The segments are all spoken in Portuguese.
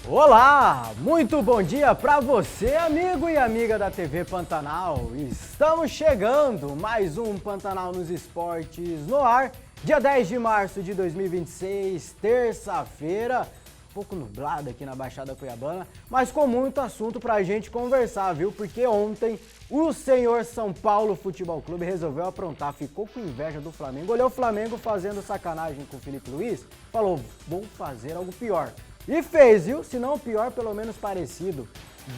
Olá, muito bom dia para você, amigo e amiga da TV Pantanal. Estamos chegando, mais um Pantanal nos Esportes no ar, dia 10 de março de 2026, terça-feira, um pouco nublado aqui na Baixada Cuiabana, mas com muito assunto pra gente conversar, viu? Porque ontem o senhor São Paulo Futebol Clube resolveu aprontar, ficou com inveja do Flamengo, olhou o Flamengo fazendo sacanagem com o Felipe Luiz, falou, vou fazer algo pior. E fez, viu? Se não pior, pelo menos parecido.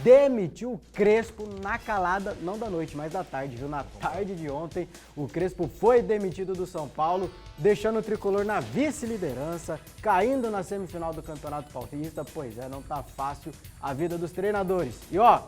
Demitiu o Crespo na calada, não da noite, mas da tarde, viu? Na tarde de ontem, o Crespo foi demitido do São Paulo, deixando o Tricolor na vice-liderança, caindo na semifinal do Campeonato Paulista. Pois é, não tá fácil a vida dos treinadores. E ó,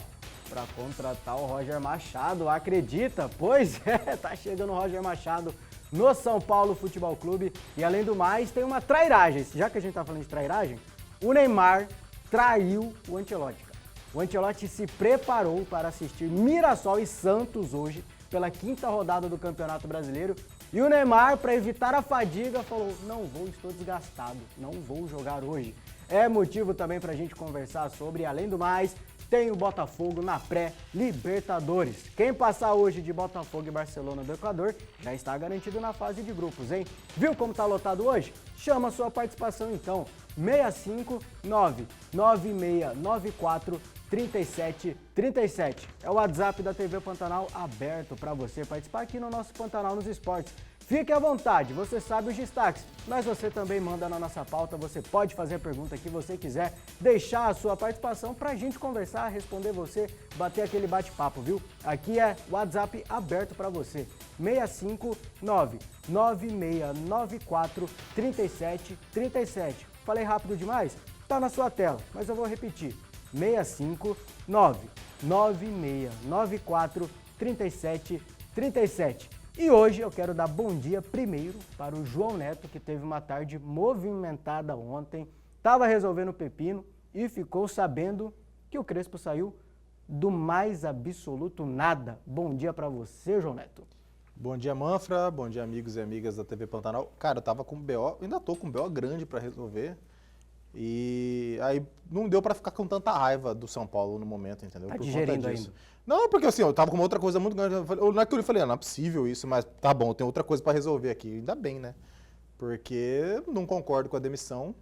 para contratar o Roger Machado, acredita? Pois é, tá chegando o Roger Machado no São Paulo Futebol Clube. E além do mais, tem uma trairagem. Já que a gente tá falando de trairagem, o Neymar traiu o Ancelotti. O Ancelotti se preparou para assistir Mirassol e Santos hoje, pela 5ª rodada do Campeonato Brasileiro. E o Neymar, para evitar a fadiga, falou, não vou, estou desgastado, não vou jogar hoje. É motivo também para a gente conversar sobre, além do mais, tem o Botafogo na pré-Libertadores. Quem passar hoje de Botafogo e Barcelona do Equador já está garantido na fase de grupos, hein? Viu como tá lotado hoje? Chama a sua participação então. 659-9694-3737. É o WhatsApp da TV Pantanal aberto para você participar aqui no nosso Pantanal nos Esportes. Fique à vontade, você sabe os destaques, mas você também manda na nossa pauta, você pode fazer a pergunta que você quiser, deixar a sua participação para a gente conversar, responder você, bater aquele bate-papo, viu? Aqui é WhatsApp aberto para você, 659-9694-3737. Falei rápido demais? Tá na sua tela, mas eu vou repetir, 659-9694-3737. E hoje eu quero dar bom dia primeiro para o João Neto, que teve uma tarde movimentada ontem, estava resolvendo o pepino e ficou sabendo que o Crespo saiu do mais absoluto nada. Bom dia para você, João Neto. Bom dia, Manfra. Bom dia, amigos e amigas da TV Pantanal. Cara, eu tava com BO, ainda tô com BO grande para resolver. E aí não deu para ficar com tanta raiva do São Paulo no momento, entendeu? Tá Por digerindo conta disso. ainda? Não, porque assim, eu tava com uma outra coisa muito grande. Naquilo eu falei, não é possível isso, mas tá bom, tem outra coisa para resolver aqui. Ainda bem, né? Porque não concordo com a demissão.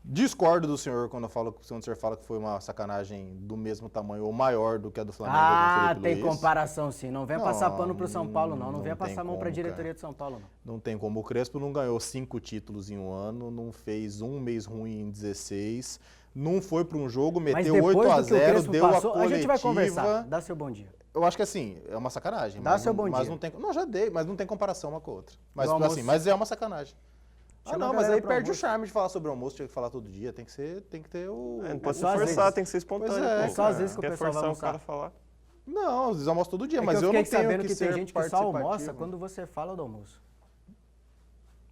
Discordo do senhor quando o senhor fala que foi uma sacanagem do mesmo tamanho ou maior do que a do Flamengo com o Felipe Tem Luiz. comparação sim. Não venha passar pano pro São Paulo, não. Não venha tem passar a mão pra como, diretoria cara. de São Paulo, não. Não tem como. O Crespo não ganhou 5 títulos em um ano, não fez um mês ruim em 16, não foi para um jogo, meteu 8-0, deu passou, a coletiva. A gente vai conversar. Dá seu bom dia. Eu acho que assim, é uma sacanagem. Dá seu bom dia. Não tem, não, já dei, mas não tem comparação uma com a outra. Mas, almoço. assim, mas é uma sacanagem. Mas aí perde almoço. o charme de falar sobre o almoço, tinha que falar todo dia, tem que ter o... Não pode se só às forçar, vezes. tem que ser espontâneo. Pois é, pô, só às vezes que o quer pessoal vai forçar o almoçar. cara a falar. Não, às vezes eu almoço todo dia, É mas que eu não fiquei tenho sabendo que que tem ser gente que só almoça participativo. quando você fala do almoço.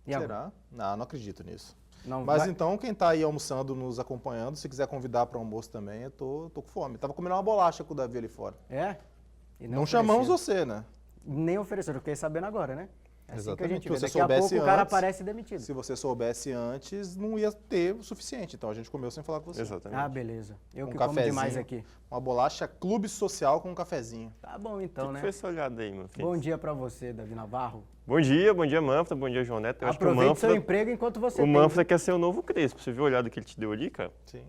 E agora? Será? Não acredito nisso. Não Mas vai- então, quem tá aí almoçando, nos acompanhando, se quiser convidar para almoço também, eu tô com fome. Tava comendo uma bolacha com o Davi ali fora. É? E Não chamamos você, né? Nem ofereceram, eu fiquei sabendo agora, né? É assim que a gente vê. Se você Daqui a pouco soubesse o cara antes, aparece demitido. Se você soubesse antes, não ia ter o suficiente. Então a gente comeu sem falar com você. Exatamente. Ah, beleza. Eu Um que como cafezinho. demais aqui. Uma bolacha clube social com um cafezinho. Tá bom O então, que né? foi essa olhada aí, meu filho? Bom dia pra você, Davi Navarro. Bom dia, Manfra, bom dia, João Neto. Eu acho que Aproveite seu emprego enquanto você o tem. Manfra quer ser o novo Crespo. Você viu a olhada que ele te deu ali, cara? Sim.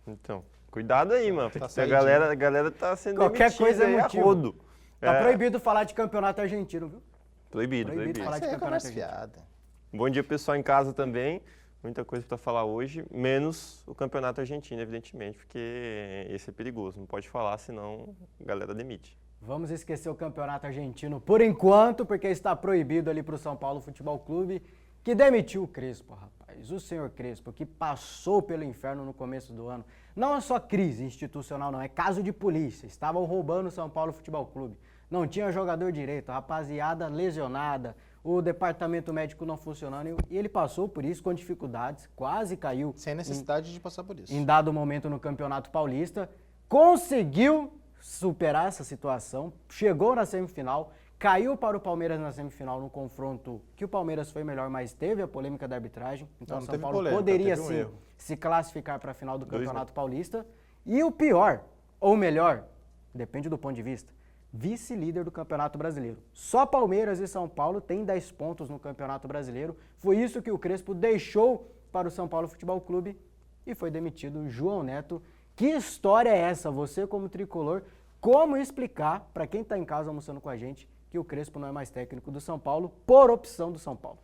Então, cuidado aí, Manfra. Tá A saidinho. galera tá sendo Qualquer demitida coisa é aí a motivo. rodo. Tá É, proibido falar de campeonato argentino, viu? Proibido. proibido falar Isso de aí é campeonato conversa argentino. fiada. Bom dia, pessoal em casa também. Muita coisa para falar hoje, menos o campeonato argentino, evidentemente, porque esse é perigoso. Não pode falar, senão a galera demite. Vamos esquecer o campeonato argentino por enquanto, porque está proibido ali pro São Paulo Futebol Clube, que demitiu o Crespo, rapaz. O senhor Crespo, que passou pelo inferno no começo do ano. Não é só crise institucional, não. É caso de polícia. Estavam roubando o São Paulo Futebol Clube. Não tinha jogador direito, a rapaziada lesionada, o departamento médico não funcionando. E ele passou por isso com dificuldades, quase caiu. Sem necessidade de passar por isso. Em dado momento no Campeonato Paulista, conseguiu superar essa situação, chegou na semifinal, caiu para o Palmeiras na semifinal no confronto que o Palmeiras foi melhor, mas teve a polêmica da arbitragem. Então Não o São teve Paulo polêmica, poderia teve um sim erro. se classificar para a final do 2-0. Campeonato Paulista. E o pior, ou melhor, depende do ponto de vista, vice-líder do Campeonato Brasileiro. Só Palmeiras e São Paulo têm 10 pontos no Campeonato Brasileiro. Foi isso que o Crespo deixou para o São Paulo Futebol Clube e foi demitido o João Neto. Que história é essa? Você como tricolor, como explicar para quem está em casa almoçando com a gente que o Crespo não é mais técnico do São Paulo por opção do São Paulo?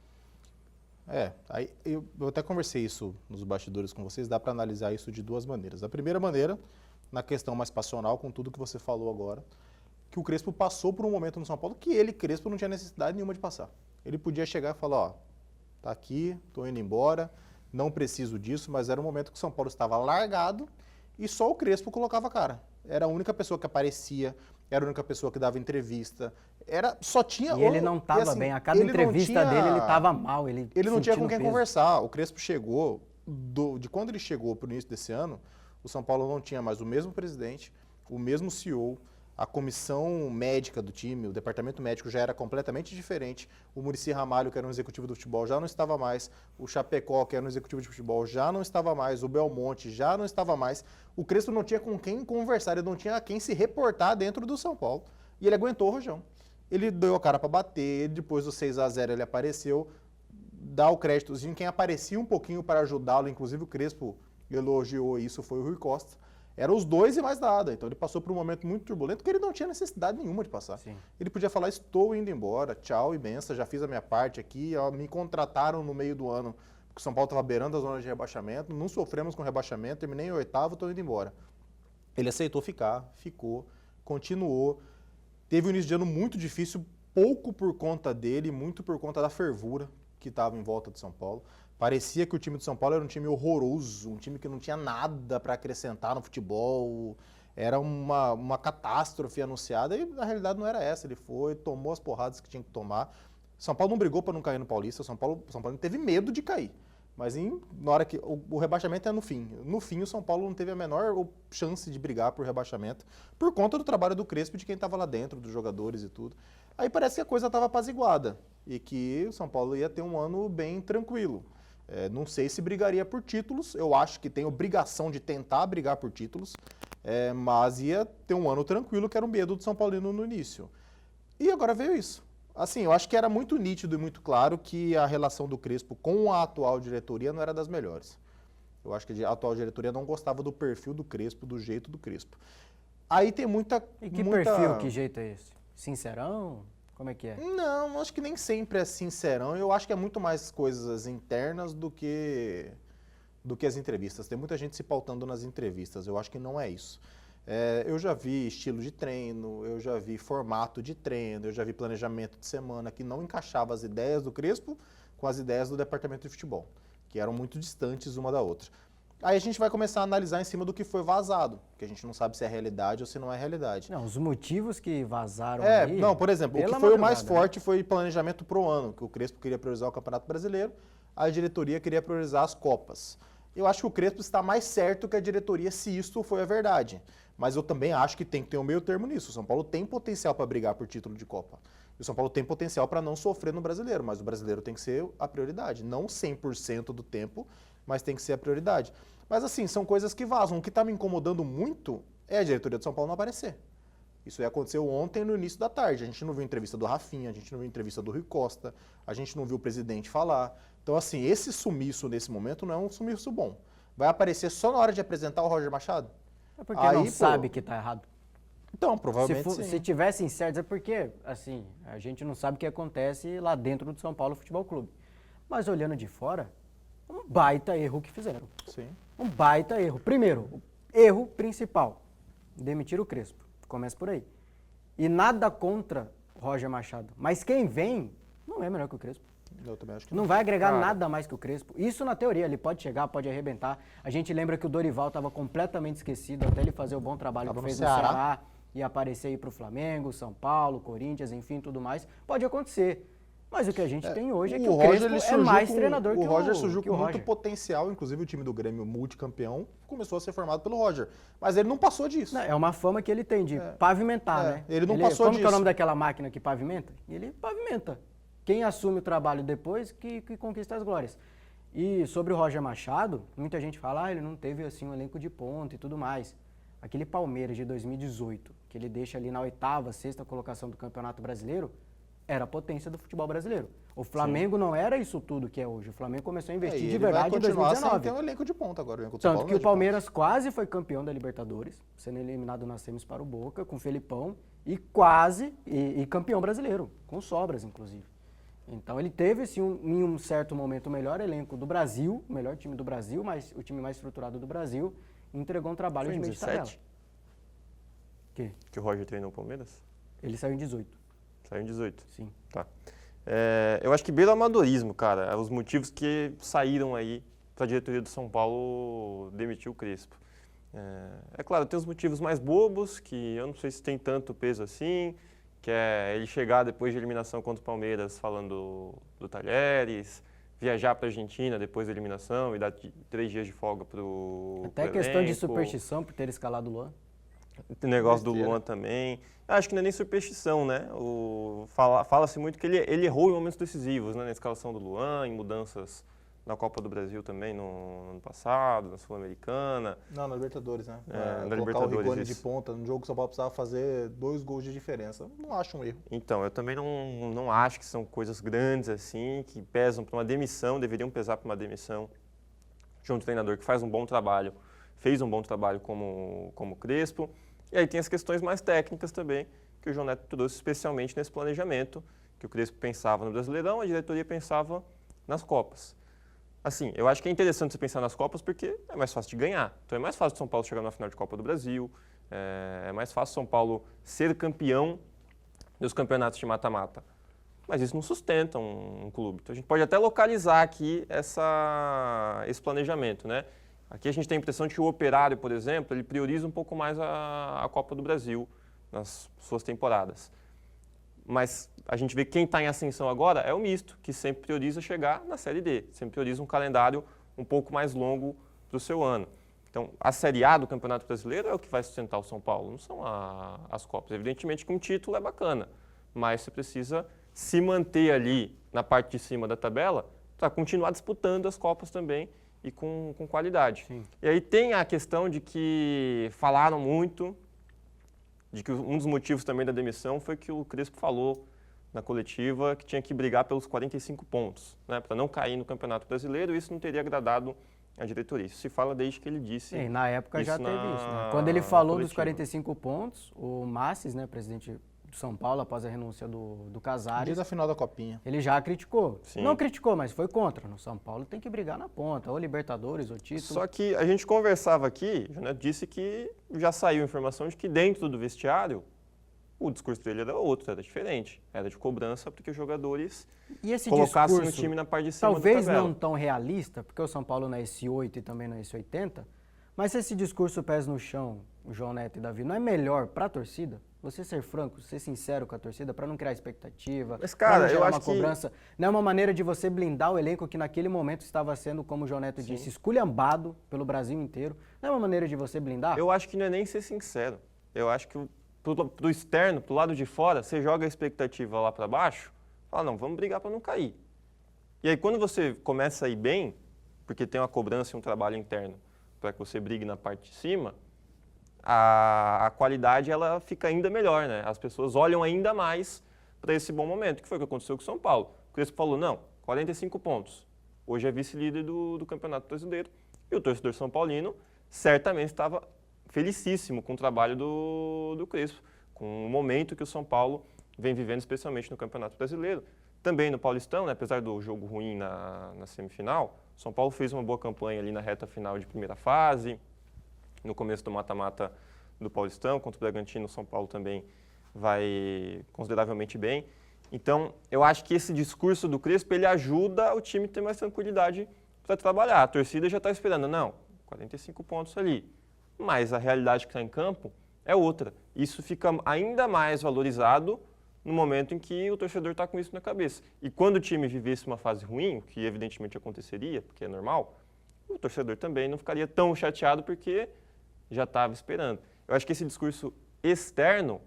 Aí eu até conversei isso nos bastidores com vocês, dá para analisar isso de duas maneiras. A primeira maneira, na questão mais passional, com tudo que você falou agora, que o Crespo passou por um momento no São Paulo que ele, Crespo, não tinha necessidade nenhuma de passar. Ele podia chegar e falar, ó, tá aqui, tô indo embora, não preciso disso, mas era um momento que o São Paulo estava largado e só o Crespo colocava a cara. Era a única pessoa que aparecia, era a única pessoa que dava entrevista, só tinha... E ele não estava bem, a cada entrevista dele ele estava mal, ele não tinha com sentindo quem peso. conversar. O Crespo chegou, de quando ele chegou para o início desse ano, o São Paulo não tinha mais o mesmo presidente, o mesmo CEO, a comissão médica do time, o departamento médico já era completamente diferente. O Muricy Ramalho, que era um executivo do futebol, já não estava mais. O Chapecó, que era um executivo de futebol, já não estava mais. O Belmonte já não estava mais. O Crespo não tinha com quem conversar, ele não tinha a quem se reportar dentro do São Paulo. E ele aguentou o rojão. Ele deu a cara para bater, depois do 6-0 ele apareceu, dá o créditozinho. Quem aparecia um pouquinho para ajudá-lo, inclusive o Crespo elogiou isso, foi o Rui Costa. Eram os dois e mais nada. Então ele passou por um momento muito turbulento que ele não tinha necessidade nenhuma de passar. Sim. Ele podia falar, estou indo embora, tchau e benção, já fiz a minha parte aqui, ó, me contrataram no meio do ano, porque o São Paulo estava beirando a zona de rebaixamento, não sofremos com rebaixamento, terminei em 8º, estou indo embora. Ele aceitou ficar, ficou, continuou. Teve um início de ano muito difícil, pouco por conta dele, muito por conta da fervura que estava em volta de São Paulo. Parecia que o time de São Paulo era um time horroroso, um time que não tinha nada para acrescentar no futebol, era uma catástrofe anunciada e na realidade não era essa. Ele foi, tomou as porradas que tinha que tomar. São Paulo não brigou para não cair no Paulista, São Paulo teve medo de cair. Mas na hora que o rebaixamento é no fim. No fim, o São Paulo não teve a menor chance de brigar por rebaixamento por conta do trabalho do Crespo e de quem estava lá dentro, dos jogadores e tudo. Aí parece que a coisa estava apaziguada e que o São Paulo ia ter um ano bem tranquilo. Não sei se brigaria por títulos, eu acho que tem obrigação de tentar brigar por títulos, mas ia ter um ano tranquilo, que era o medo do São Paulino no início. E agora veio isso. Assim, eu acho que era muito nítido e muito claro que a relação do Crespo com a atual diretoria não era das melhores. Eu acho que a atual diretoria não gostava do perfil do Crespo, do jeito do Crespo. Aí tem muita... E que perfil, que jeito é esse? Sincerão? Como é que é? Não, acho que nem sempre é sincerão. Eu acho que é muito mais coisas internas do que as entrevistas. Tem muita gente se pautando nas entrevistas. Eu acho que não é isso. Eu já vi estilo de treino, eu já vi formato de treino, eu já vi planejamento de semana que não encaixava as ideias do Crespo com as ideias do departamento de futebol, que eram muito distantes uma da outra. Aí a gente vai começar a analisar em cima do que foi vazado, que a gente não sabe se é realidade ou se não é realidade. Não, os motivos que vazaram aí... Não, por exemplo, o que foi o mais forte foi planejamento pro ano, que o Crespo queria priorizar o Campeonato Brasileiro, a diretoria queria priorizar as Copas. Eu acho que o Crespo está mais certo que a diretoria se isso foi a verdade. Mas eu também acho que tem que ter um meio termo nisso. O São Paulo tem potencial para brigar por título de Copa. E o São Paulo tem potencial para não sofrer no Brasileiro, mas o Brasileiro tem que ser a prioridade. Não 100% do tempo, mas tem que ser a prioridade. Mas assim, são coisas que vazam. O que está me incomodando muito é a diretoria do São Paulo não aparecer. Isso aconteceu ontem no início da tarde. A gente não viu entrevista do Rafinha, a gente não viu entrevista do Rui Costa, a gente não viu o presidente falar. Então assim, esse sumiço nesse momento não é um sumiço bom. Vai aparecer só na hora de apresentar o Roger Machado? É porque aí, não sabe que está errado. Então, provavelmente sim. Se tivessem certos, é porque, assim, a gente não sabe o que acontece lá dentro do São Paulo Futebol Clube. Mas olhando de fora, um baita erro que fizeram. Sim. Um baita erro. Primeiro, o erro principal, demitir o Crespo. Começa por aí. E nada contra Roger Machado. Mas quem vem não é melhor que o Crespo. Eu também acho que não vai agregar nada mais que o Crespo. Isso na teoria, ele pode chegar, pode arrebentar. A gente lembra que o Dorival estava completamente esquecido até ele fazer o bom trabalho que fez no Ceará e aparecer aí para o Flamengo, São Paulo, Corinthians, enfim, tudo mais. Pode acontecer. Mas o que a gente tem hoje é que o o Roger, Crespo é mais treinador que o Roger surgiu que com o muito Roger. potencial, inclusive o time do Grêmio multicampeão começou a ser formado pelo Roger. Mas ele não passou disso. Não, é uma fama que ele tem de pavimentar, né? Ele não passou como disso. que é o nome daquela máquina que pavimenta? Ele pavimenta. Quem assume o trabalho depois que conquista as glórias. E sobre o Roger Machado, muita gente fala, ele não teve assim um elenco de ponta e tudo mais. Aquele Palmeiras de 2018, que ele deixa ali na 8ª, 6ª colocação do Campeonato Brasileiro, era a potência do futebol brasileiro. O Flamengo não era isso tudo que é hoje. O Flamengo começou a investir de verdade em 2019. Sem ter um elenco de ponta agora. O elenco do São Tanto Paulo que não é o de Palmeiras quase foi campeão da Libertadores, sendo eliminado nas semis para o Boca, com o Felipão, e quase e campeão brasileiro, com sobras, inclusive. Então ele teve, assim, em um certo momento, o melhor elenco do Brasil, o melhor time do Brasil, mas o time mais estruturado do Brasil, e entregou um trabalho de meio de tabela. 17? Que o Roger treinou o Palmeiras? Ele saiu em 18. Saiu em 18? Sim. Tá. Eu acho que beira o amadorismo, cara, os motivos que saíram aí para a diretoria do São Paulo demitir o Crespo. É claro, tem os motivos mais bobos, que eu não sei se tem tanto peso assim, que é ele chegar depois de eliminação contra o Palmeiras falando do Talheres, viajar para a Argentina depois da eliminação e dar 3 dias de folga para o Até questão de superstição por ter escalado o Luan. O negócio do Luan também. Acho que não é nem superstição, né? Fala-se muito que ele errou em momentos decisivos, né? Na escalação do Luan, em mudanças na Copa do Brasil também no ano passado, na Sul-Americana. Não, na Libertadores, né? Na colocar Libertadores, o Rigoni isso. de ponta, no jogo que o São Paulo precisava fazer 2 gols de diferença. Não acho um erro. Então, eu também não acho que são coisas grandes assim, que pesam para uma demissão, deveriam pesar para uma demissão de um treinador que faz um bom trabalho, fez um bom trabalho como Crespo. E aí tem as questões mais técnicas também, que o João Neto trouxe especialmente nesse planejamento, que o Crespo pensava no Brasileirão, a diretoria pensava nas Copas. Assim, eu acho que é interessante você pensar nas Copas porque é mais fácil de ganhar. Então é mais fácil São Paulo chegar na final de Copa do Brasil, é mais fácil São Paulo ser campeão dos campeonatos de mata-mata. Mas isso não sustenta um clube. Então a gente pode até localizar aqui esse planejamento, né? Aqui a gente tem a impressão de que o Operário, por exemplo, ele prioriza um pouco mais a Copa do Brasil nas suas temporadas. Mas a gente vê que quem está em ascensão agora é o Misto, que sempre prioriza chegar na Série D, sempre prioriza um calendário um pouco mais longo para o seu ano. Então, a Série A do Campeonato Brasileiro é o que vai sustentar o São Paulo, não são as Copas. Evidentemente que um título é bacana, mas você precisa se manter ali na parte de cima da tabela para continuar disputando as Copas também e com qualidade. Sim. E aí tem a questão de que falaram muito, de que um dos motivos também da demissão foi que o Crespo falou na coletiva que tinha que brigar pelos 45 pontos, né, para não cair no Campeonato Brasileiro, e isso não teria agradado a diretoria. Isso se fala desde que ele disse. E na época já teve na- isso, né? Quando ele falou dos coletiva. 45 pontos, o Massis, né, presidente do São Paulo, após a renúncia do Casares, Desde a final da Copinha. ele já criticou. Sim. Não criticou, mas foi contra. No São Paulo tem que brigar na ponta, ou Libertadores, ou título. Só que a gente conversava aqui, o Neto disse que já saiu a informação de que dentro do vestiário o discurso dele era outro, era diferente. Era de cobrança porque os jogadores E esse colocassem discurso, o time na parte de cima da talvez tabela. não tão realista, porque o São Paulo não é esse 8 e também não é esse 80, mas se esse discurso pés no chão, o João Neto e Davi, não é melhor para a torcida? Você ser franco, ser sincero com a torcida, para não criar expectativa, Mas, pra cara, não gerar eu uma acho que- cobrança. Não é uma maneira de você blindar o elenco que naquele momento estava sendo, como o João Neto disse, esculhambado pelo Brasil inteiro. Não é uma maneira de você blindar? Eu acho que não é nem ser sincero. Eu acho que pro externo, pro lado de fora, você joga a expectativa lá para baixo, fala, não, vamos brigar para não cair. E aí quando você começa a ir bem, porque tem uma cobrança e um trabalho interno para que você brigue na parte de cima, a qualidade ela fica ainda melhor, né? As pessoas olham ainda mais para esse bom momento, que foi o que aconteceu com o São Paulo. O Crespo falou, não, 45 pontos. Hoje é vice-líder do Campeonato Brasileiro. E o torcedor são paulino certamente estava felicíssimo com o trabalho do Crespo, com o momento que o São Paulo vem vivendo, especialmente no Campeonato Brasileiro. Também no Paulistão, né, apesar do jogo ruim na semifinal, o São Paulo fez uma boa campanha ali na reta final de primeira fase, no começo do mata-mata do Paulistão, contra o Bragantino, o São Paulo também vai consideravelmente bem. Então, eu acho que esse discurso do Crespo, ele ajuda o time a ter mais tranquilidade para trabalhar. A torcida já está esperando, não, 45 pontos ali. Mas a realidade que está em campo é outra. Isso fica ainda mais valorizado no momento em que o torcedor está com isso na cabeça. E quando o time vivesse uma fase ruim, que evidentemente aconteceria, porque é normal, o torcedor também não ficaria tão chateado porque já estava esperando. Eu acho que esse discurso externo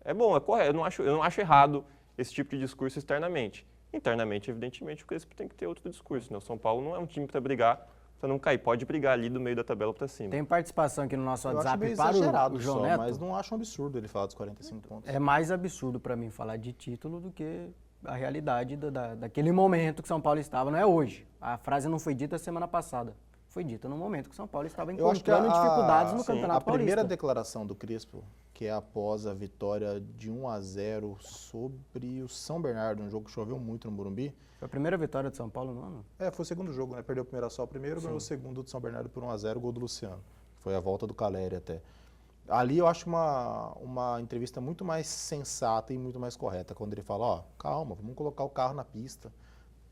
é bom, é correto. Eu não acho errado esse tipo de discurso externamente. Internamente, evidentemente, o Crespo tem que ter outro discurso, né? O São Paulo não é um time para brigar, para não cair. Pode brigar ali do meio da tabela para cima. Tem participação aqui no nosso Eu acho WhatsApp meio para exagerado o João só, Neto. mas não acho um absurdo ele falar dos 45 pontos. É mais absurdo para mim falar de título do que a realidade daquele momento que São Paulo estava. Não é hoje. A frase não foi dita semana passada. Foi dita no momento que o São Paulo estava Eu acho que encontrando dificuldades no sim, Campeonato a primeira Paulista. declaração do Crespo, que é após a vitória de 1-0 sobre o São Bernardo, um jogo que choveu muito no Morumbi. Foi a primeira vitória do São Paulo no ano? Foi o segundo jogo, né? Perdeu o primeiro só o primeiro, ganhou o segundo do São Bernardo por 1-0, gol do Luciano. Foi a volta do Caleri até. Ali eu acho uma entrevista muito mais sensata e muito mais correta, quando ele fala, calma, vamos colocar o carro na pista.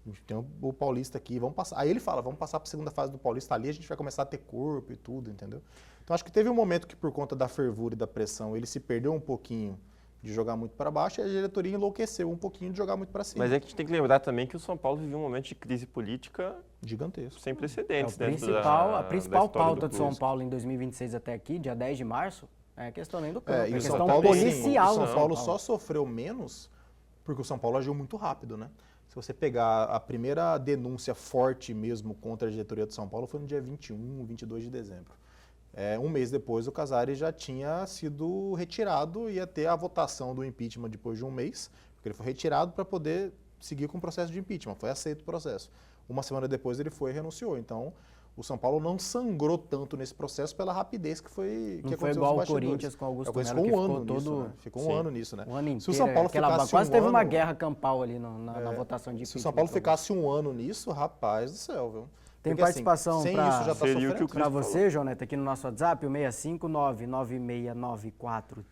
A gente tem o Paulista aqui, vamos passar. Aí ele fala, vamos passar para a segunda fase do Paulista, ali a gente vai começar a ter corpo e tudo, entendeu? Então acho que teve um momento que por conta da fervura e da pressão, ele se perdeu um pouquinho de jogar muito para baixo e a diretoria enlouqueceu um pouquinho de jogar muito para cima. Mas é que a gente tem que lembrar também que o São Paulo viveu um momento de crise política Gigantesco. sem precedentes. A dentro principal da história pauta do São clube. Paulo em 2026 até aqui, dia 10 de março, é a questão nem do campo, E é a o São questão Paulo, policial. o no São Paulo só sofreu menos porque o São Paulo agiu muito rápido, né? Se você pegar a primeira denúncia forte mesmo contra a diretoria do São Paulo foi no dia 21, 22 de dezembro. Um mês depois o Casares já tinha sido retirado, ia ter a votação do impeachment depois de um mês, porque ele foi retirado para poder seguir com o processo de impeachment, foi aceito o processo. Uma semana depois ele foi e renunciou, então o São Paulo não sangrou tanto nesse processo pela rapidez que Não foi aconteceu igual nos ao bastidores. Corinthians com o Augusto Ficou Melo, que um ficou ano todo... nisso, né? Ficou um ano nisso, né? Um ano inteiro. Se o São Paulo ficasse quase um teve uma ano- guerra campal ali na votação de Se o impeachment. São Paulo ficasse um ano nisso, rapaz do céu, viu? Tem Porque, participação sem pra- isso já tá Seria o que sofrendo. o Para Crespo você, João Neto, aqui no nosso WhatsApp, o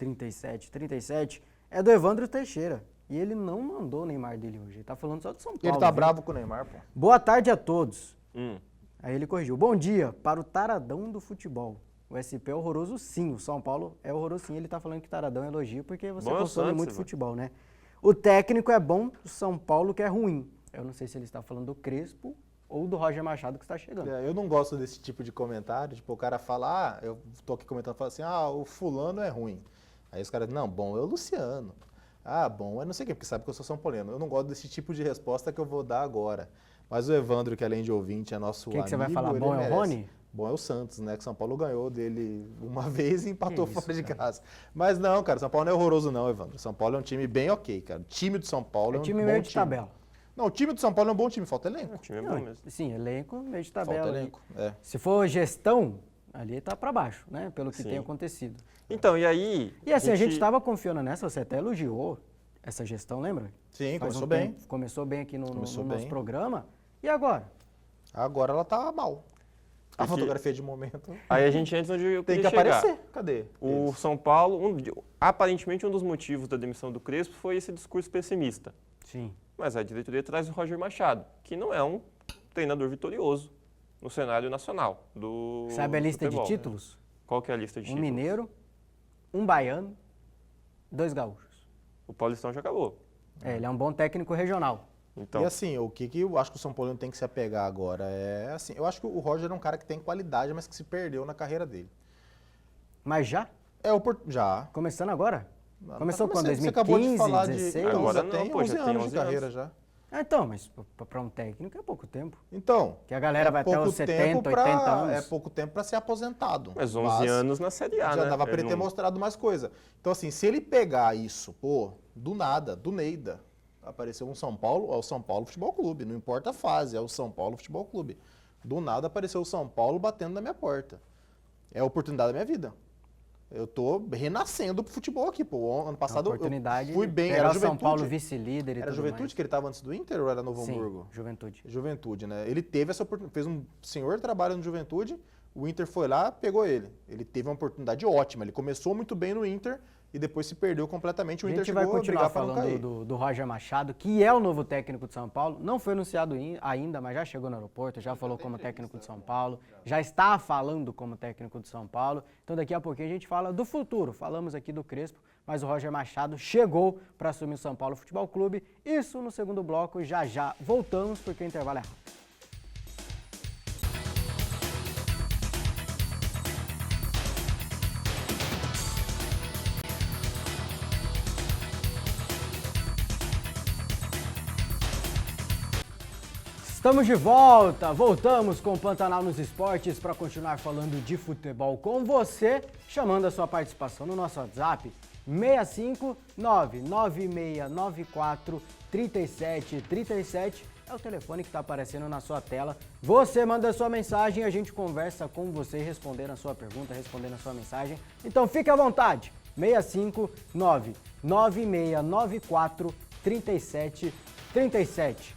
65996943737 é do Evandro Teixeira. E ele não mandou o Neymar dele hoje. Ele tá falando só de São Paulo. Ele tá viu? bravo com o Neymar, pô. Boa tarde a todos. Hum. Aí ele corrigiu. Bom dia para o taradão do futebol. O SP é horroroso sim, o São Paulo é horroroso sim. Ele tá falando que taradão é elogio porque você Bom é o consome Santos, muito Ivan. futebol, né? O técnico é bom, o São Paulo que é ruim. Eu não sei se ele está falando do Crespo ou do Roger Machado que está chegando. Eu não gosto desse tipo de comentário, tipo, o cara fala, eu tô aqui comentando, fala assim, o fulano é ruim. Aí os caras, não, bom é o Luciano. Bom é não sei o quê, porque sabe que eu sou São Paulino. Eu não gosto desse tipo de resposta que eu vou dar agora. Mas o Evandro, que além de ouvinte, é nosso amigo. O que você vai falar? ele Bom é o merece. Rony? Bom é o Santos, né? Que São Paulo ganhou dele uma vez e empatou Que isso, fora de casa. Mas não, cara, São Paulo não é horroroso não, Evandro. São Paulo é um time bem ok, cara. O time do São Paulo é um time bom meio de time. tabela. Não, o time do São Paulo é um bom time, falta elenco. O time é Não, bom mesmo. sim, elenco, meio de Falta tabela. elenco, Se for gestão, ali tá para baixo, né? Pelo que Sim. tem acontecido. Então, e aí... E assim, a gente estava confiando nessa, você até elogiou essa gestão, lembra? Sim, Faz começou um bem. tempo, começou bem aqui no Começou nosso bem. programa. E agora? Agora ela tá mal. A Porque- fotografia de momento Aí a gente entra onde eu tem queria que chegar. aparecer. Cadê? O Eles? São Paulo, aparentemente um dos motivos da demissão do Crespo foi esse discurso pessimista. Sim. Mas a diretoria traz o Roger Machado, que não é um treinador vitorioso no cenário nacional do Sabe a lista futebol. de títulos? Qual que é a lista de Um títulos? mineiro, um baiano, 2 gaúchos. O Paulistão já acabou. Ele é um bom técnico regional. Então, E assim, o que eu acho que o São Paulo tem que se apegar agora é assim, eu acho que o Roger é um cara que tem qualidade, mas que se perdeu na carreira dele. Mas já? Já. Começando agora? Não, Começou tá quando? começando. 2015, Você acabou de falar 16? Então, Agora já não, tem pô, 11 já tem anos 11 de carreira anos. já. Então, mas para um técnico é pouco tempo. Então, Que a galera vai até pouco os 70, tempo 80 anos. É pouco tempo para ser aposentado. mas 11 anos na Série A, já né? dava para ele ter não- mostrado mais coisa. Então, assim, se ele pegar isso, do nada, do Neida, apareceu um São Paulo, é o São Paulo Futebol Clube, não importa a fase, é o São Paulo Futebol Clube. Do nada apareceu o São Paulo batendo na minha porta. É a oportunidade da minha vida. Eu tô renascendo pro futebol aqui, pô. Ano passado eu oportunidade fui bem, pegar era o São Juventude. Paulo vice-líder e Era tudo Juventude mais. que ele estava antes do Inter ou era Novo Sim, Hamburgo? Juventude. Juventude, né? Ele teve essa oportunidade, fez um senhor trabalho no Juventude, o Inter foi lá, pegou ele. Ele teve uma oportunidade ótima, ele começou muito bem no Inter, e depois se perdeu completamente. O A Inter gente vai chegou a continuar brigar para não cair. falando do Roger Machado, que é o novo técnico de São Paulo. Não foi anunciado ainda, mas já chegou no aeroporto, já falou como técnico de São Paulo, já está falando como técnico de São Paulo. Então daqui a pouquinho a gente fala do futuro. Falamos aqui do Crespo, mas o Roger Machado chegou para assumir o São Paulo Futebol Clube. Isso no segundo bloco, já voltamos porque o intervalo é rápido. Estamos de volta, voltamos com o Pantanal nos Esportes para continuar falando de futebol com você, chamando a sua participação no nosso WhatsApp 65996943737, é o telefone que está aparecendo na sua tela. Você manda a sua mensagem, a gente conversa com você respondendo a sua pergunta, respondendo a sua mensagem. Então fique à vontade, 65996943737.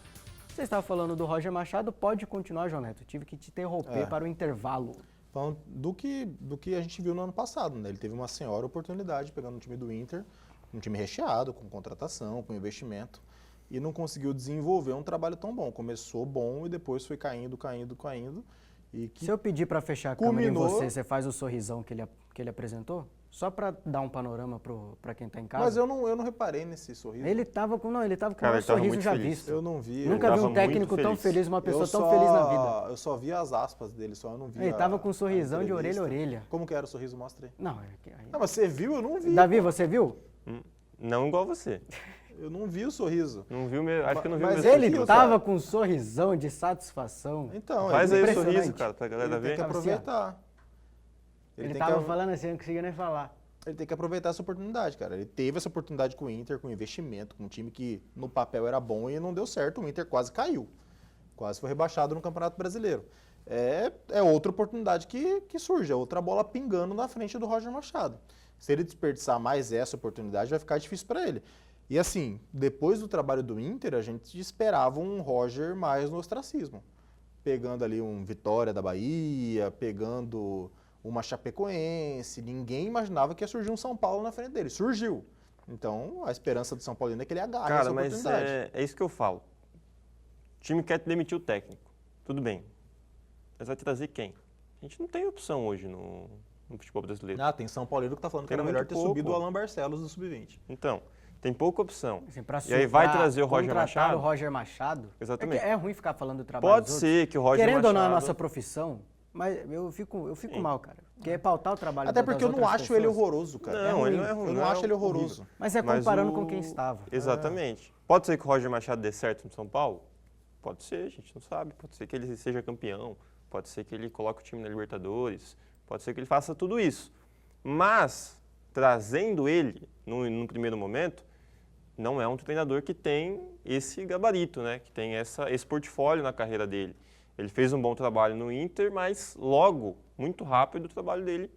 Você estava falando do Roger Machado, pode continuar, João Neto. Tive que te interromper para o intervalo. Falando do que a gente viu no ano passado, né? Ele teve uma senhora oportunidade pegando um time do Inter, um time recheado, com contratação, com investimento, e não conseguiu desenvolver um trabalho tão bom. Começou bom e depois foi caindo. E que Se eu pedir para fechar a câmera em culminou- você faz o sorrisão que ele apresentou? Só para dar um panorama para quem está em casa. Mas eu não reparei nesse sorriso. Ele tava com Cara, um ele tava sorriso muito já feliz. visto. Eu não vi. Nunca Ele vi tava um técnico muito tão feliz. feliz, uma pessoa tão feliz na vida. Eu só vi as aspas dele, eu não vi. Ele tava com um sorrisão de entrevista. orelha a orelha. Como que era o sorriso? Mostra aí. Não, Não, mas você viu? Eu não vi. Davi, você viu? Não igual você. Eu não vi o sorriso. Não viu meu, acho que não viu Mas meu Ele sorriso. tava com um sorrisão de satisfação. Então, Faz ele, aí o impressionante. sorriso, cara, pra galera ele tem ver. que aproveitar. Ele tem tava que, falando assim, eu não conseguia nem falar. ele tem que aproveitar essa oportunidade, cara. Ele teve essa oportunidade com o Inter, com investimento, com um time que no papel era bom e não deu certo. O Inter quase caiu. Quase foi rebaixado no Campeonato Brasileiro. É outra oportunidade que surge, é outra bola pingando na frente do Roger Machado. Se ele desperdiçar mais essa oportunidade, vai ficar difícil para ele. E assim, depois do trabalho do Inter, a gente esperava um Roger mais no ostracismo. Pegando ali um Vitória da Bahia, pegando uma Chapecoense. Ninguém imaginava que ia surgir um São Paulo na frente dele. Surgiu. Então, a esperança do São Paulino é que ele agarre essa Cara, mas oportunidade. é isso que eu falo. O time quer demitir o técnico. Tudo bem. Mas vai trazer quem? A gente não tem opção hoje no futebol brasileiro. Tem São Paulino que tá falando que Tem era melhor muito ter pouco. subido o Alan Barcelos do Sub-20. Então, tem pouca opção. Assim, pra E aí vai pra trazer o Roger contratar Machado? o Roger Machado. Exatamente. É ruim ficar falando do trabalho Pode dos outros. ser que o Roger Querendo ou não, é a Machado- nossa profissão, mas eu fico mal, cara. Porque é pautar o trabalho Até das porque eu não outras acho ele pessoas. horroroso, cara. Não, ele não é ruim. Eu não acho ele horroroso. Mas é Mas comparando o- com quem estava. Exatamente. Pode ser que o Roger Machado dê certo no São Paulo? Pode ser, a gente não sabe. Pode ser que ele seja campeão. Pode ser que ele coloque o time na Libertadores. Pode ser que ele faça tudo isso. Mas, trazendo ele no primeiro momento, não é um treinador que tem esse gabarito, né? Que tem esse portfólio na carreira dele. Ele fez um bom trabalho no Inter, mas logo, muito rápido, o trabalho dele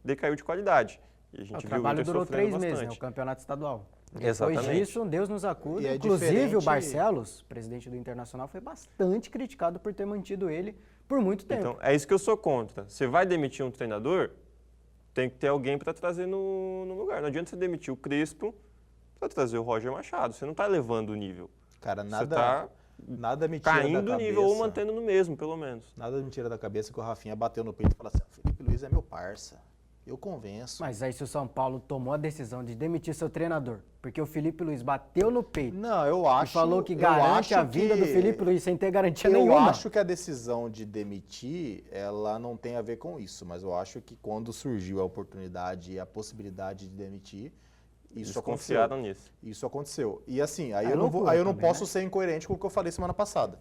decaiu de qualidade. E a gente O viu trabalho Inter durou sofrendo 3 meses, né? O bastante. campeonato estadual. Exatamente. Depois disso, Deus nos acuda. E é Inclusive, diferente- o Barcelos, presidente do Internacional, foi bastante criticado por ter mantido ele por muito tempo. Então, é isso que eu sou contra. Você vai demitir um treinador, tem que ter alguém para trazer no lugar. Não adianta você demitir o Crespo para trazer o Roger Machado. Você não está elevando o nível. Cara, Você nada, está nada me tira da caindo o cabeça. nível ou mantendo no mesmo, pelo menos. Nada me tira da cabeça que o Rafinha bateu no peito e falou assim: Felipe Luiz é meu parça. Eu convenço. Mas aí se o São Paulo tomou a decisão de demitir seu treinador, porque o Felipe Luiz bateu no peito Não, eu acho. e falou que eu garante acho a vida que- do Felipe Luiz sem ter garantia Eu nenhuma. acho que a decisão de demitir, ela não tem a ver com isso, mas eu acho que quando surgiu a oportunidade e a possibilidade de demitir, isso aconteceu. Desconfiaram nisso. Isso aconteceu. E assim, aí É eu não, loucura aí eu não também, posso né? ser incoerente com o que eu falei semana passada.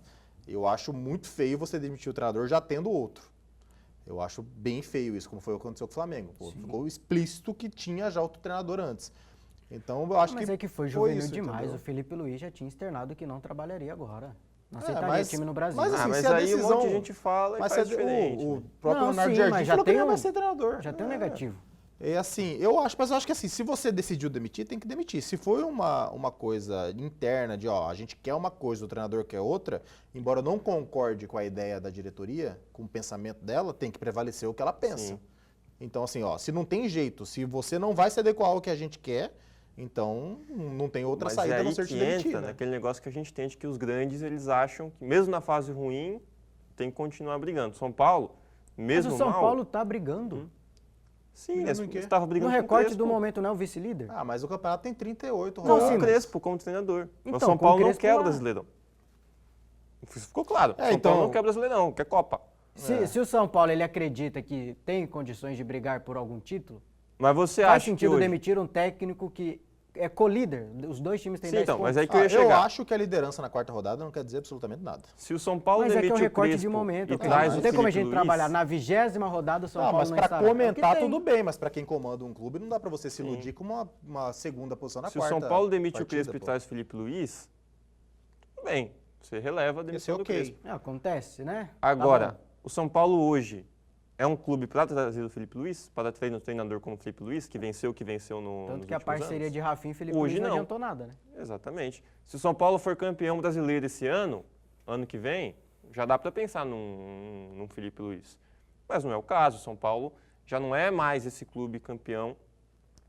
Eu acho muito feio você demitir o treinador já tendo outro. Eu acho bem feio isso, como foi o que aconteceu com o Flamengo. Pô, ficou explícito que tinha já outro treinador antes. Então eu acho Mas que é que foi juvenil isso, demais. entendeu? O Felipe Luiz já tinha externado que não trabalharia agora. Não É, aceitaria mas- time no Brasil. mas assim, Mas se a aí um decisão- monte de gente fala e Mas faz se diferente. o né? próprio Não, Leonardo sim, Jardim mas já falou que tem ele não vai um- ser treinador. Já tem um negativo. É assim, eu acho que se você decidiu demitir, tem que demitir. Se foi uma coisa interna de, a gente quer uma coisa, o treinador quer outra, embora eu não concorde com a ideia da diretoria, com o pensamento dela, tem que prevalecer o que ela pensa. Sim. Então, assim, ó, se não tem jeito, se você não vai se adequar ao que a gente quer, então não tem outra Mas saída é a não aí ser te que demitir, entra né? naquele negócio que a gente tem de que os grandes, eles acham que mesmo na fase ruim, tem que continuar brigando. São Paulo, mesmo Mas o São mal... Paulo tá brigando. Sim, Brigando eles em quê? estavam No brigando com o recorte Crespo. do momento não é o vice-líder? Ah, mas o campeonato tem 38 Com Não, sim, o mas- Crespo como treinador. Então, o São com o Paulo não Crespo quer o lá. Brasileirão. Isso ficou claro. É, São então- Paulo não quer o Brasileirão, quer Copa. Se o São Paulo ele acredita que tem condições de brigar por algum título, Mas você faz acha que sentido hoje... demitir um técnico que é co-líder. Os dois times têm Sim, 10 então, pontos. mas aí que eu ia Eu chegar. acho que a liderança na quarta rodada não quer dizer absolutamente nada. Se o São Paulo Mas é que é demite um o recorte Crespo de momento, e cara. traz Não o tem como a Felipe gente Luiz, trabalhar na 20ª rodada, o São Não, Paulo mas não pra estará. É o que comentar tem. tudo bem, mas pra quem comanda um clube não dá pra você se iludir com uma segunda posição na Se o quarta São Paulo demite o partida, Crespo e pô. traz o Felipe Luiz, tudo bem, você releva a demissão Esse é do ok. Crespo. É, acontece, né? Agora, Tá o São Paulo hoje é um clube para trazer o Felipe Luiz, para treinar um treinador como o Felipe Luiz, que venceu o que venceu no bom. Tanto nos que a últimos parceria anos? de Rafinha e Felipe Hoje Luiz não não. adiantou nada, né? Exatamente. Se o São Paulo for campeão brasileiro esse ano, ano que vem, já dá para pensar num Felipe Luiz. Mas não é o caso. O São Paulo já não é mais esse clube campeão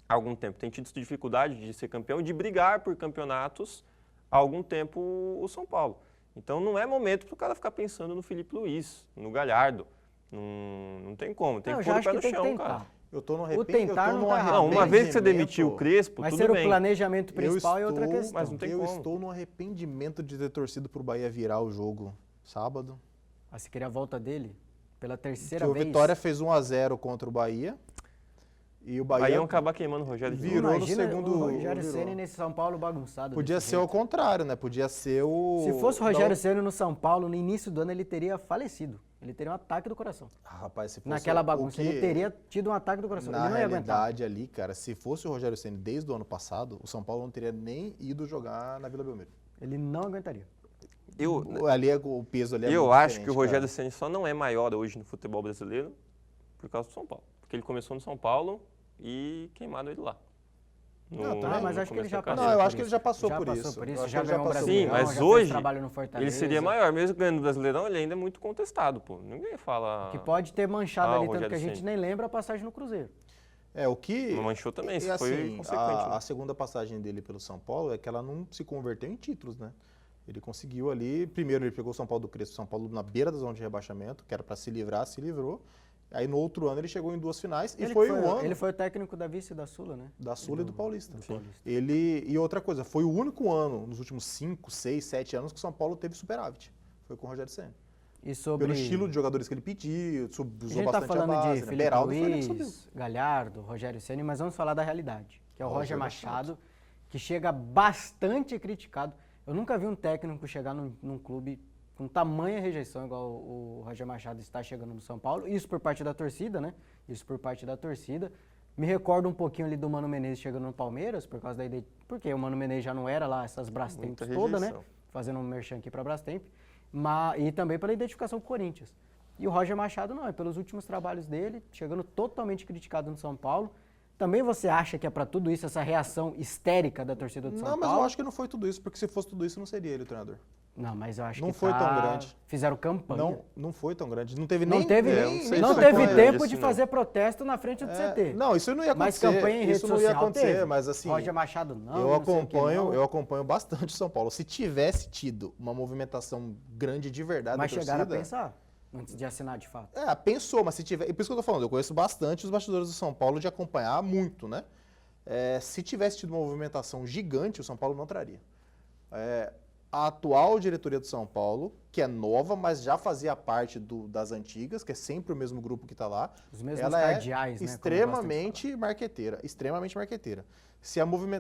há algum tempo. Tem tido dificuldade de ser campeão e de brigar por campeonatos há algum tempo o São Paulo. Então não é momento para o cara ficar pensando no Felipe Luiz, no Galhardo. Não tem como, tem Não, eu que já pôr o acho pé que no tem que chão, tentar. cara. Eu tô no O arrependimento. tentar não tá errado. Não, uma vez que você demitiu o Crespo, Vai tudo ser o bem. planejamento principal e outra questão. Mas não tem eu como. estou no arrependimento de ter torcido pro Bahia virar o jogo sábado. Ah, você queria a volta dele pela terceira Que o vez. Vitória fez 1-0 contra o Bahia. E o Aí Bahia iam acabar queimando o Rogério de novo. virou no Imagina segundo. o Rogério virou. Ceni nesse São Paulo bagunçado. Podia desse ser o jeito. contrário, né? Podia ser o. Se fosse o Rogério Ceni no São Paulo, no início do ano ele teria falecido. Ele teria um ataque do coração. Ah, rapaz, se fosse Naquela o bagunça, que- ele teria tido um ataque do coração. Na Ele não ia aguentar. realidade ali, cara, se fosse o Rogério Ceni desde o ano passado, o São Paulo não teria nem ido jogar na Vila Belmiro. Ele não aguentaria. Ali o peso ali é Eu muito acho que o diferente, Rogério cara. Ceni só não é maior hoje no futebol brasileiro por causa do São Paulo. Porque ele começou no São Paulo e queimaram ele lá. Não, também. mas no acho que ele começo já da passou. carreira. Não, eu por acho que ele já passou Já por passou isso. por Eu isso, acho já que ele já ganhou um passou. Sim, Brasileirão, mas já hoje fez trabalho no Fortaleza. ele seria maior. Mesmo ganhando o Brasileirão, ele ainda é muito contestado, pô. Ninguém fala... Que pode ter manchado Ah, ali, o tanto que a Rogério gente Ceni. nem lembra a passagem no Cruzeiro. É, o que... Mas manchou também, e isso foi assim, consequente, né? a segunda passagem dele pelo São Paulo é que ela não se converteu em títulos, né? Ele conseguiu ali, primeiro ele pegou o São Paulo do Crespo, São Paulo na beira da zona de rebaixamento, que era para se livrar, se livrou. Aí no outro ano ele chegou em 2 finais e Ele foi que o ano Ele foi o técnico da Vice e da Sula, né? da Sula e do Paulista. Paulista. E outra coisa, foi o único ano nos últimos 5, 6, 7 anos que o São Paulo teve superávit. Foi com o Rogério Ceni. E sobre... Pelo estilo de jogadores que ele pediu, A usou gente tá bastante a falando base, de né? Felipe Beraldo foi ele que subiu. Luiz, Galhardo, Rogério Ceni, mas vamos falar da realidade, que é o Roger Roger Machado, que chega bastante criticado. Eu nunca vi um técnico chegar num clube com tamanha rejeição, igual o Roger Machado está chegando no São Paulo. Isso por parte da torcida, né? Isso por parte da torcida. Me recordo um pouquinho ali do Mano Menezes chegando no Palmeiras, por causa da porque o Mano Menezes já não era lá essas Brastemp Muita toda, né? rejeição. Fazendo um merchan aqui para Brastemp. E também pela identificação com o Corinthians. E o Roger Machado não, é pelos últimos trabalhos dele, chegando totalmente criticado no São Paulo. Também você acha que é para tudo isso, essa reação histérica da torcida do São Não, Paulo? mas eu acho que não foi tudo isso, porque se fosse tudo isso não seria ele o treinador. Não, mas eu acho Não que foi tão grande. Fizeram campanha. Não foi tão grande. Não teve Não nem... teve, nem não campanha teve tempo disso, de não. fazer protesto na frente do CT. Não, isso não ia Mas acontecer. campanha em rede isso não social ia acontecer, teve. mas assim... Roger Machado não, eu não sei o que não. acompanho bastante o São Paulo. Se tivesse tido uma movimentação grande de verdade Mas da chegaram a torcida... pensar, antes de assinar de fato. Pensou, mas se tiver... E por isso que eu tô falando, eu conheço bastante os bastidores do São Paulo de acompanhar muito, né? Se tivesse tido uma movimentação gigante, o São Paulo não traria. A atual diretoria do São Paulo, que é nova, mas já fazia parte das antigas, que é sempre o mesmo grupo que está lá, Os mesmos ela cardeais, é né? extremamente marqueteira,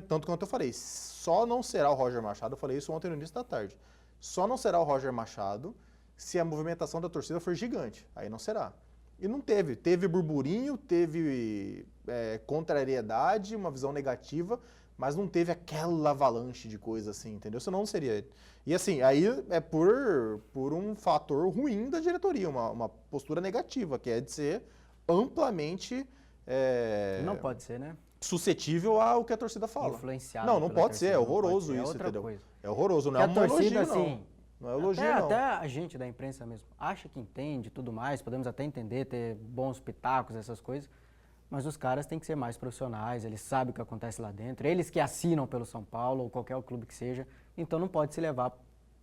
Tanto quanto eu falei, só não será o Roger Machado, eu falei isso ontem no início da tarde, só não será o Roger Machado se a movimentação da torcida for gigante, aí não será. E não teve. Teve burburinho, teve contrariedade, uma visão negativa, mas não teve aquela avalanche de coisa assim, entendeu? Senão não seria ele. E assim, aí é por um fator ruim da diretoria, uma postura negativa, que é de ser amplamente Não pode ser, né? suscetível ao que a torcida fala. Influenciado Não pela pode ser, é torcida, não horroroso pode ser, é isso, outra entendeu? coisa. É horroroso, não Que é a um torcida, elogio, assim, não. Não é elogio, não. Até a gente da imprensa mesmo acha que entende e tudo mais, podemos até entender, ter bons pitacos, essas coisas, Mas os caras têm que ser mais profissionais, eles sabem o que acontece lá dentro, eles que assinam pelo São Paulo ou qualquer clube que seja, então não pode se levar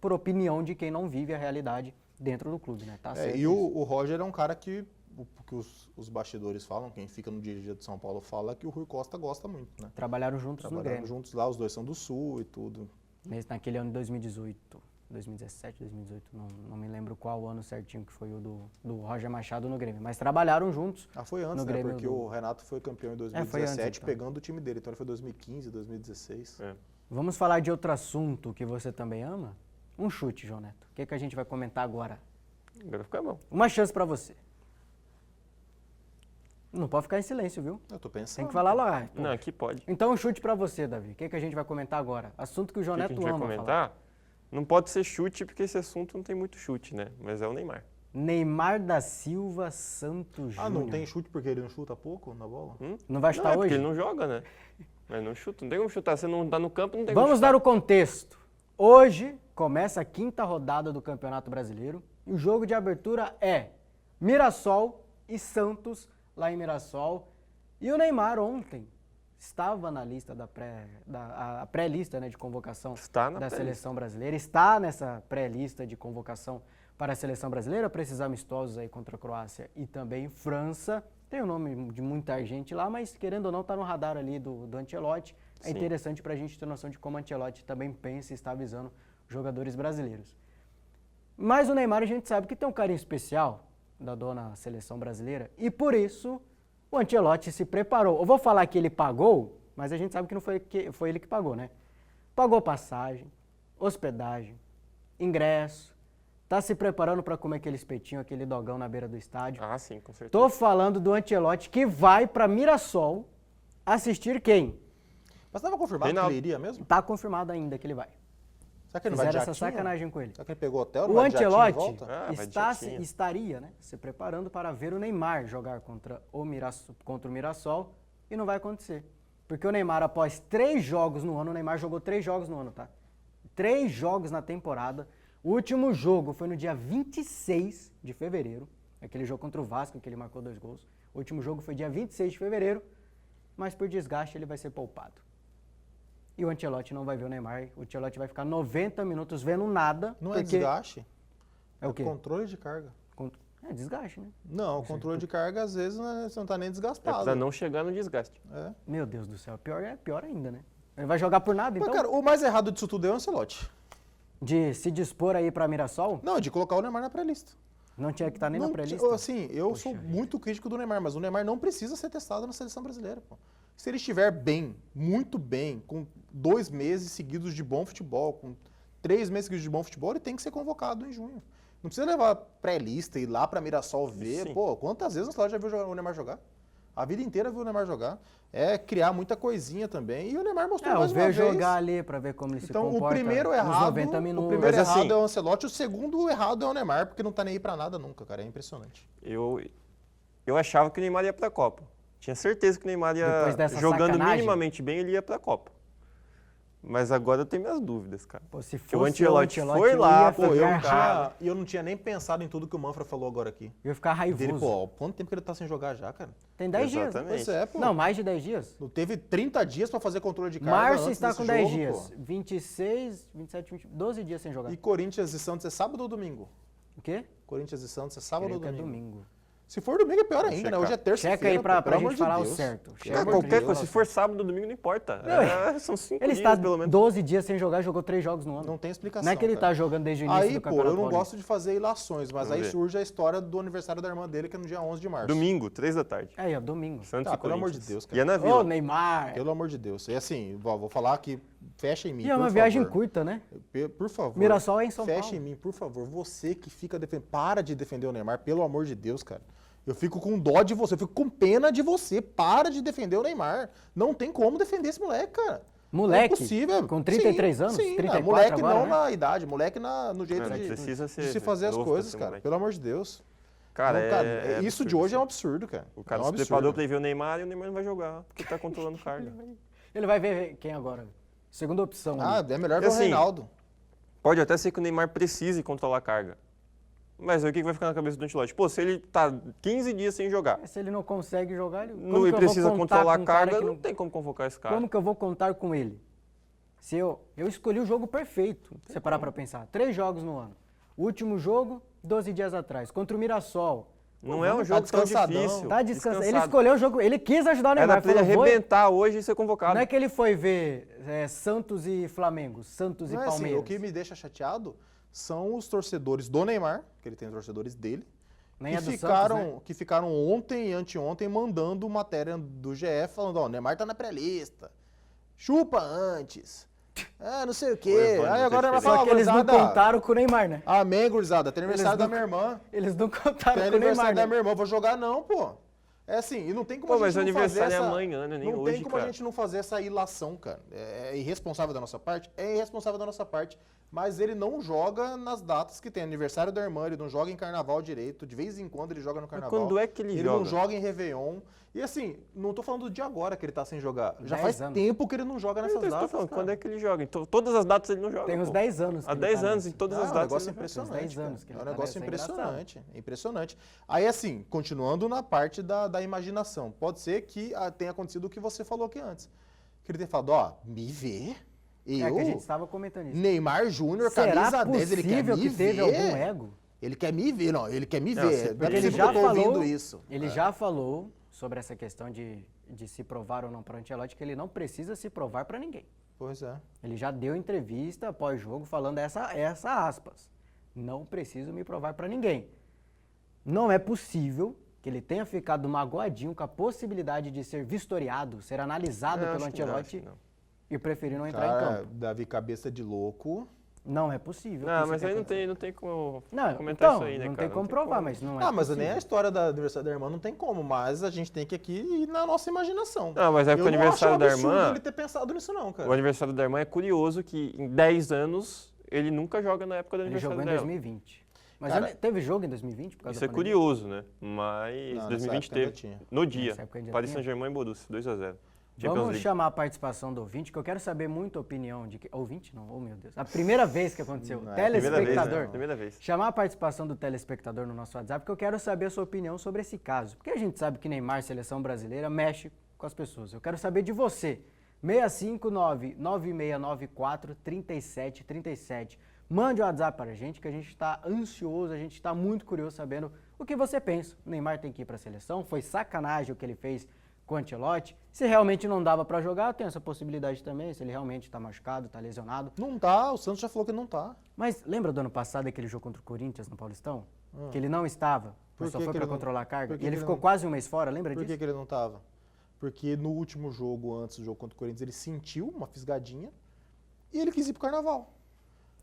por opinião de quem não vive a realidade dentro do clube, né? Tá certo E isso. o Roger é um cara que os bastidores falam, quem fica no dia a dia de São Paulo fala que o Rui Costa gosta muito, né? Trabalharam juntos no Trabalharam Grêmio, juntos lá, os dois são do Sul e tudo. naquele ano de 2018, 2017, 2018, não me lembro qual ano certinho que foi o do Roger Machado no Grêmio, mas trabalharam juntos. Foi antes, No né? Grêmio Porque do- o Renato foi campeão em foi 2017, antes, então. pegando o time dele. Então ele foi 2015, 2016. É. Vamos falar de outro assunto que você também ama? Um chute, João Neto. O que a gente vai comentar agora? Agora fica bom. Uma chance pra você. Não pode ficar em silêncio, viu? Eu tô pensando. Tem que falar lá. pô. Não, aqui pode. Então, um chute pra você, Davi. O que a gente vai comentar agora? Assunto que o João O que a Neto gente vai ama comentar? falar. Não pode ser chute, porque esse assunto não tem muito chute, né? Mas é o Neymar. Neymar da Silva Santos Júnior. não tem chute porque ele não chuta pouco na bola? Não vai Não, chutar é porque hoje? ele não joga, né? Mas não chuta. Não tem como chutar. Você não tá no campo, não tem Vamos como dar chutar. o contexto. Hoje começa a 5ª rodada do Campeonato Brasileiro e o jogo de abertura é Mirassol e Santos lá em Mirassol. E o Neymar ontem estava na lista a pré-lista, né, de convocação Está na da pré-lista. seleção brasileira. Está nessa pré-lista de convocação para a seleção brasileira para esses amistosos aí contra a Croácia e também França. Tem o nome de muita gente lá, mas querendo ou não está no radar ali do Ancelotti. É Sim. interessante para a gente ter noção de como o Ancelotti também pensa e está avisando jogadores brasileiros. Mas o Neymar a gente sabe que tem um carinho especial da dona seleção brasileira e por isso o Ancelotti se preparou. Eu vou falar que ele pagou, mas a gente sabe que não foi ele que pagou, né? Pagou passagem, hospedagem, ingresso, tá se preparando para comer aquele espetinho, aquele dogão na beira do estádio. Ah, sim, com certeza. Tô falando do Ancelotti que vai para Mirassol assistir quem? Mas estava confirmado Reinaldo. que ele iria mesmo? Tá confirmado ainda que ele vai. Será que ele não vai de Fizeram essa jatinho? sacanagem com ele. Será que ele pegou hotel? O vai de jatinho e Ancelotti volta? Ah, vai de jatinho. estaria, né, se preparando para ver o Neymar jogar contra o Mirassol e não vai acontecer. Porque o Neymar, após 3 jogos no ano, o Neymar jogou 3 jogos no ano, tá? 3 jogos na temporada. O último jogo foi no dia 26 de fevereiro, aquele jogo contra o Vasco, que ele marcou 2 gols. O último jogo foi dia 26 de fevereiro, mas por desgaste ele vai ser poupado. E o Ancelotti não vai ver o Neymar. O Ancelotti vai ficar 90 minutos vendo nada. Não é porque desgaste? É o quê? Controle de carga. É desgaste, né? Não, o controle de carga às vezes você não tá nem É desgastado. pra não chegar no desgaste. É. Meu Deus do céu, pior ainda, né? Ele vai jogar por nada, Mas, então? cara, o mais errado disso tudo é o Ancelotti. De se dispor aí pra Mirassol, Não, de colocar o Neymar na pré-lista. não tinha que estar nem na Não, pré-lista. Assim, eu Poxa sou vida. muito crítico do Neymar, mas o Neymar não precisa ser testado na seleção brasileira, pô. Se ele estiver bem, muito bem, com 2 meses seguidos de bom futebol, com 3 meses seguidos de bom futebol, ele tem que ser convocado em junho. Não precisa levar pré-lista e ir lá pra Mirassol ver. Sim. Pô, quantas vezes você já viu o Neymar jogar? A vida inteira viu o Neymar jogar. É criar muita coisinha também. E o Neymar mostrou É, mais o uma ver vez. jogar ali pra ver como ele se Então, comporta o primeiro nos errado, 90 minutos. o primeiro Mas, errado assim, é o Ancelotti, o segundo errado é o Neymar, porque não tá nem aí pra nada nunca, cara. É impressionante. Eu achava que o Neymar ia pra Copa. Tinha certeza que o Neymar ia, Depois dessa jogando sacanagem? minimamente bem, ele ia pra Copa. Mas agora eu tenho minhas dúvidas, cara. Pô, se Porque o fosse Ancelotti foi lá, ia pô, ficar, E eu não tinha nem pensado em tudo que o Manfra falou agora aqui. eu ia ficar Dele, raivoso. pô, quanto tempo que ele tá sem jogar já, cara? Tem 10 dias. Exatamente. Pois é, pô. Não, mais de 10 dias. Não teve 30 dias pra fazer controle de carga Márcio antes está desse com 10 jogo, dias. pô. 26, 27, 20, 12 dias sem jogar. E Corinthians e Santos é sábado ou domingo? O quê? Corinthians e Santos é sábado Creio ou que é domingo? domingo. Se for domingo é pior Vou ainda, né? checar. Hoje é terça-feira. Checa aí pra pô, pelo gente amor de falar o Deus. certo. Pelo Checa Cara, amor de qualquer Deus. coisa, se for sábado ou domingo, não importa. São 5 Ele dias, está pelo menos. 12 dias sem jogar, jogou 3 jogos no ano. Não tem explicação. Não é que ele cara. tá jogando desde o início Aí, do pô, Campeonato eu não Paulista. gosto de fazer ilações, mas Vamos aí ver. surge a história do aniversário da irmã dele, que é no dia 11 de março. Domingo, 3 da tarde. Aí, ó, domingo. Santos Ah, e pelo amor Corinthians. de Deus, cara. E é na Ô, Vila. Neymar. Pelo amor de Deus. E assim, vou falar que fecha em mim, E é uma por viagem favor. curta, né? Por favor. Mirassol é em São Fecha Paulo. em mim, por favor. Você que fica defendendo. Para de defender o Neymar, pelo amor de Deus, cara. Eu fico com dó de você, eu fico com pena de você. Para de defender o Neymar. Não tem como defender esse moleque, cara. Moleque? É impossível. Com 33 Sim, anos? Sim, 34 moleque agora, não né? na idade, moleque no jeito Não, de, precisa de ser se fazer as novo pra coisas, ser cara. moleque. Pelo amor de Deus. Cara, Não, isso de absurdo, hoje é um assim. absurdo, cara. O cara é um se absurdo. preparou pra ir ver o Neymar e o Neymar não vai jogar, porque tá controlando carga. Ele vai ver quem agora? Segunda opção. ali. É melhor ver o Assim, Reinaldo. Pode até ser que o Neymar precise controlar a carga. Mas aí o que vai ficar na cabeça do Ancelotti? Pô, se ele tá 15 dias sem jogar, Se ele não consegue jogar, e como que eu precisa vou contar controlar com a um cara carga, que não tem como convocar esse cara. Como que eu vou contar com ele? Se eu escolhi o jogo perfeito, se você parar pra pensar. 3 jogos no ano. O último jogo, 12 dias atrás, contra o Mirassol. Não é um jogo tão descansadão. difícil. Tá descansado. Ele escolheu o jogo, ele quis ajudar o Era Neymar. pra ele Falou, arrebentar hoje e ser convocado. não é que ele foi ver Santos e Flamengo, Santos e Não é assim, Palmeiras. o que me deixa chateado são os torcedores do Neymar, que ele tem torcedores dele, Nem que, é do ficaram, Santos, né? que ficaram ontem e anteontem mandando matéria do GE falando, ó, o Neymar tá na pré-lista, chupa antes, não sei o quê. O Evandro Aí agora vai Teixeira. falar, Só que eles não gurizada, contaram com o Neymar, né? amém, gurizada, tem aniversário da não- minha irmã, Eles não tem contaram com o aniversário Neymar, da né? minha irmã, vou jogar não, pô. É assim, e não tem como Pô, a mas gente o não fazer aniversário é essa... amanhã, né? Nem não hoje, tem como a cara. gente não fazer essa ilação, cara. É irresponsável da nossa parte? É irresponsável da nossa parte. Mas ele não joga nas datas que tem aniversário da irmã, ele não joga em carnaval direito. De vez em quando ele joga no carnaval. quando é que ele Ele joga? não joga em Réveillon. E assim, não tô falando de agora que ele tá sem jogar. Já 10 faz anos. tempo que ele não joga nessas Então, eu tô datas, falando, cara. quando é que ele joga? Então, todas as datas ele não joga. Tem uns pô. 10 anos. que Há ele 10 tá anos, nessa. em todas É as um datas. negócio ele não joga. impressionante. 10 anos cara. que É ele um tá negócio nessa, é engraçado. impressionante. É impressionante. Aí, assim, continuando na parte da imaginação. Pode ser que tenha acontecido o que você falou aqui antes. Que ele tenha falado, ó, me vê. É Eu, que a gente estava comentando isso. Neymar Júnior, Será camisa 10, ele quer possível me que teve ver. algum ego? Ele quer me ver, não, ele quer me Não, ver. se- Não é porque ele possível já que eu tô falou, ouvindo isso. Ele já falou sobre essa questão de se provar ou não para o Ancelotti, que ele não precisa se provar para ninguém. Pois é. Ele já deu entrevista após jogo falando essa aspas. Não preciso me provar para ninguém. Não é possível que ele tenha ficado magoadinho com a possibilidade de ser vistoriado, ser analisado Não, pelo acho que não, Ancelotti acho que não. e preferir não entrar em Cara, campo. Davi, cabeça de louco. Não é possível. Não, que mas isso aí tenha acontecido. não tem como Não, comentar então, isso aí, né, não cara? tem como provar, mas não é Mas nem possível. a história da aniversário da irmã não tem como, mas a gente tem que aqui ir na nossa imaginação. Não, mas é que Eu o aniversário não da acho absurdo irmã- ele ter pensado nisso não, cara. O aniversário da irmã é curioso que em 10 anos ele nunca joga na época do Ele aniversário jogou em dela. 2020. Mas Cara, teve jogo em 2020 por causa Isso da é pandemia? curioso, né? Mas Não, nessa 2020 época ainda teve. tinha. No dia. Nessa época ainda Paris tinha. Saint-Germain e Borussia, 2-0. Vamos chamar a participação do ouvinte, que eu quero saber muito a opinião de... Ouvinte não, oh meu Deus. A primeira vez que aconteceu. Não, é a Telespectador. Primeira vez, né? Primeira vez. Chamar a participação do telespectador no nosso WhatsApp, porque eu quero saber a sua opinião sobre esse caso. Porque a gente sabe que Neymar, seleção brasileira, mexe com as pessoas. Eu quero saber de você. 659-9694-3737. Mande um WhatsApp para a gente, que a gente está ansioso, a gente está muito curioso sabendo o que você pensa. O Neymar tem que ir para a seleção, foi sacanagem o que ele fez com o Ancelotti. Se realmente não dava para jogar, tem essa possibilidade também, se ele realmente está machucado, está lesionado. Não tá, o Santos já falou que não tá. Mas lembra do ano passado aquele jogo contra o Corinthians no Paulistão? Que ele não estava, Por mas só que foi que para ele não- controlar a carga. por que E ele que ele ficou não- quase um mês fora, lembra Por disso? que, que ele não tava? Porque no último jogo, antes do jogo contra o Corinthians, ele sentiu uma fisgadinha e ele quis ir pro carnaval.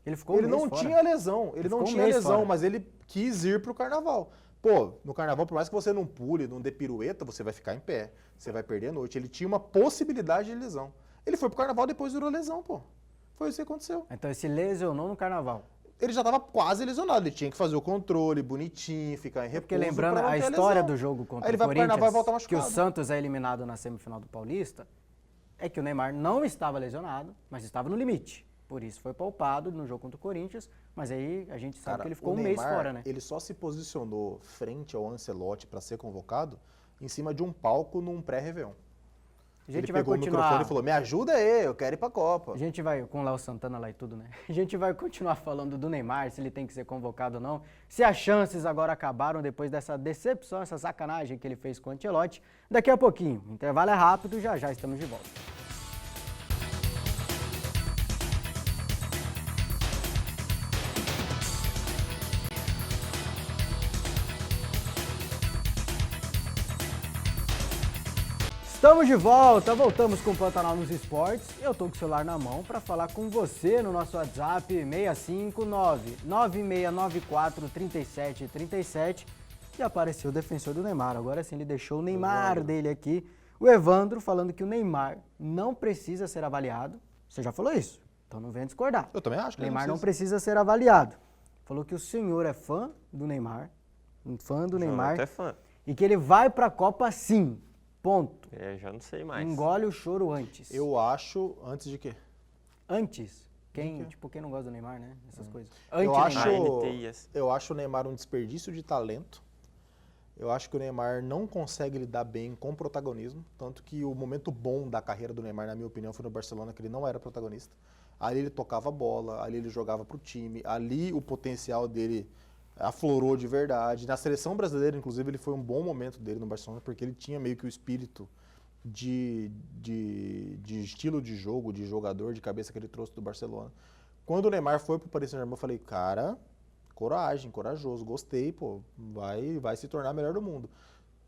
Ele ficou Ele um mês não fora. tinha lesão, ele não ficou um tinha mês lesão, fora. mas ele quis ir pro carnaval. Pô, no carnaval, por mais que você não pule, não dê pirueta, você vai ficar em pé, você vai perder a noite. Ele tinha uma possibilidade de lesão. Ele foi pro carnaval, depois virou lesão, pô. Foi isso que aconteceu. Então ele se lesionou no carnaval. Ele já estava quase lesionado, ele tinha que fazer o controle bonitinho, ficar em repouso. Porque lembrando pra não a ter história lesão. do jogo contra Aí ele o vai pro carnaval e volta Corinthians, que o machucado. Santos é eliminado na semifinal do Paulista, é que o Neymar não estava lesionado, mas estava no limite. Por isso foi poupado no jogo contra o Corinthians, mas aí a gente sabe Cara, que ele ficou o um mês Neymar, fora, né? Ele só se posicionou frente ao Ancelotti para ser convocado em cima de um palco num pré-Réveillon. A gente Ele vai pegou o microfone continuar. e falou, me ajuda aí, eu quero ir pra Copa. A gente vai, com o Léo Santana lá e tudo, né? A gente vai continuar falando do Neymar, se ele tem que ser convocado ou não. Se as chances agora acabaram depois dessa decepção, essa sacanagem que ele fez com o Ancelotti. Daqui a pouquinho. O intervalo é rápido, já já estamos de volta. Estamos de volta, voltamos com o Pantanal nos Esportes. Eu tô com o celular na mão para falar com você no nosso WhatsApp 659-9694-3737. E apareceu o defensor do Neymar. Agora sim, ele deixou o Neymar dele aqui. O Evandro falando que o Neymar não precisa ser avaliado. Você já falou isso, então não venha discordar. Eu também acho que O ele Neymar não não precisa ser avaliado. Falou que o senhor é fã do Neymar, um fã do Neymar, Até fã. e que ele vai para a Copa sim. Ponto. É, já não sei mais. Engole o choro antes. Eu acho, antes de quê? Antes Quem não gosta do Neymar, né? Essas coisas. Eu Anti-Neymar. eu acho o Neymar um desperdício de talento. Eu acho que o Neymar não consegue lidar bem com o protagonismo, tanto que o momento bom da carreira do Neymar, na minha opinião, foi no Barcelona, que ele não era protagonista. Ali ele tocava a bola, ali ele jogava pro time, ali o potencial dele aflorou de verdade. Na seleção brasileira, inclusive, ele foi um bom momento dele no Barcelona, porque ele tinha meio que o espírito de estilo de jogo, de jogador, de cabeça que ele trouxe do Barcelona. Quando o Neymar foi pro Paris Saint-Germain, eu falei, cara, coragem, corajoso, gostei, pô, vai se tornar melhor do mundo.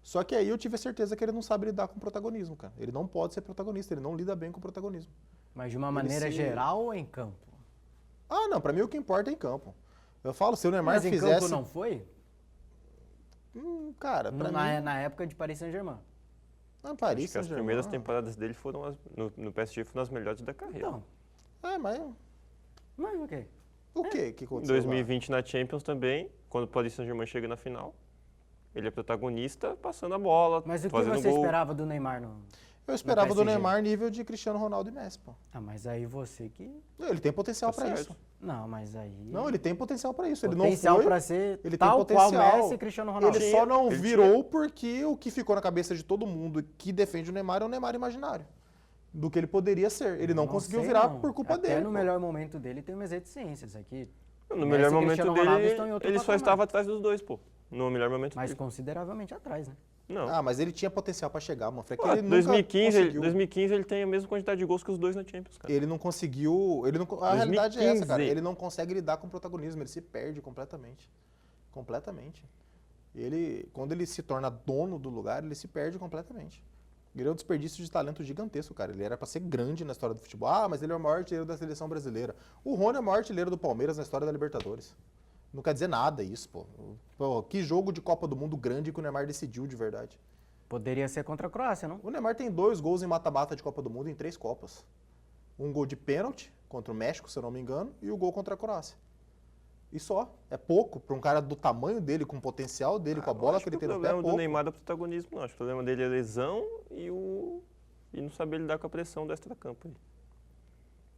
Só que aí eu tive a certeza que ele não sabe lidar com o protagonismo, cara. Ele não pode ser protagonista, ele não lida bem com o protagonismo. Mas de uma maneira geral ou em campo? Ah, não, pra mim o que importa é em campo. Eu falo, se o Neymar Mas em fizesse... campo não foi? Cara, pra mim... Na época de Paris Saint-Germain. Na Paris Acho que as Saint-Germain... primeiras temporadas dele foram no PSG foram as melhores da carreira. Então, Mas o quê? o que Em aconteceu 2020 na Champions também, quando o Paris Saint-Germain chega na final, ele é protagonista passando a bola, Mas o que fazendo você gol. esperava do Neymar no... lá? Eu esperava do PSG? Neymar nível de Cristiano Ronaldo e Messi, pô. Ah, mas aí você que... Ele tem potencial Tá pra certo. isso. Não, mas aí... Não, ele tem potencial pra isso. Ele potencial não foi... pra ser ele tem tal qual potencial. Messi e Cristiano Ronaldo. Ele só não Ele virou porque o que ficou na cabeça de todo mundo que defende o Neymar é o Neymar imaginário. Do que ele poderia ser. Ele não conseguiu sei, virar não. por culpa Até dele. no pô. melhor momento dele tem umas reticências aqui. No Messi melhor e momento Cristiano Ronaldo estão em dele, outro ele só patamar. estava atrás dos dois, pô. No melhor momento Mas dele. consideravelmente atrás, né? Não. Ah, mas ele tinha potencial pra chegar, mano. Pô, Ele 2015, nunca conseguiu. 2015 ele tem a mesma quantidade de gols que os dois na Champions, cara. Ele não conseguiu. A realidade é essa, cara. 2015. Ele não consegue lidar com o protagonismo, ele se perde completamente. Completamente. Quando ele se torna dono do lugar, ele se perde completamente. Ele é um desperdício de talento gigantesco, cara. Ele era pra ser grande na história do futebol. Ah, mas ele é o maior artilheiro da seleção brasileira. O Rony é o maior artilheiro do Palmeiras na história da Libertadores. Não quer dizer nada isso, pô. Pô, que jogo de Copa do Mundo grande que o Neymar decidiu de verdade. Poderia ser contra a Croácia, não? O Neymar tem 2 gols em mata-mata de Copa do Mundo em 3 Copas. Um gol de pênalti contra o México, se eu não me engano, e o gol contra a Croácia. E só. É pouco para um cara do tamanho dele, com o potencial dele, com a bola que ele tem no pé, é O problema pouco. do Neymar é o protagonismo, não. Acho que o problema dele é a lesão e não saber lidar com a pressão do extracampo.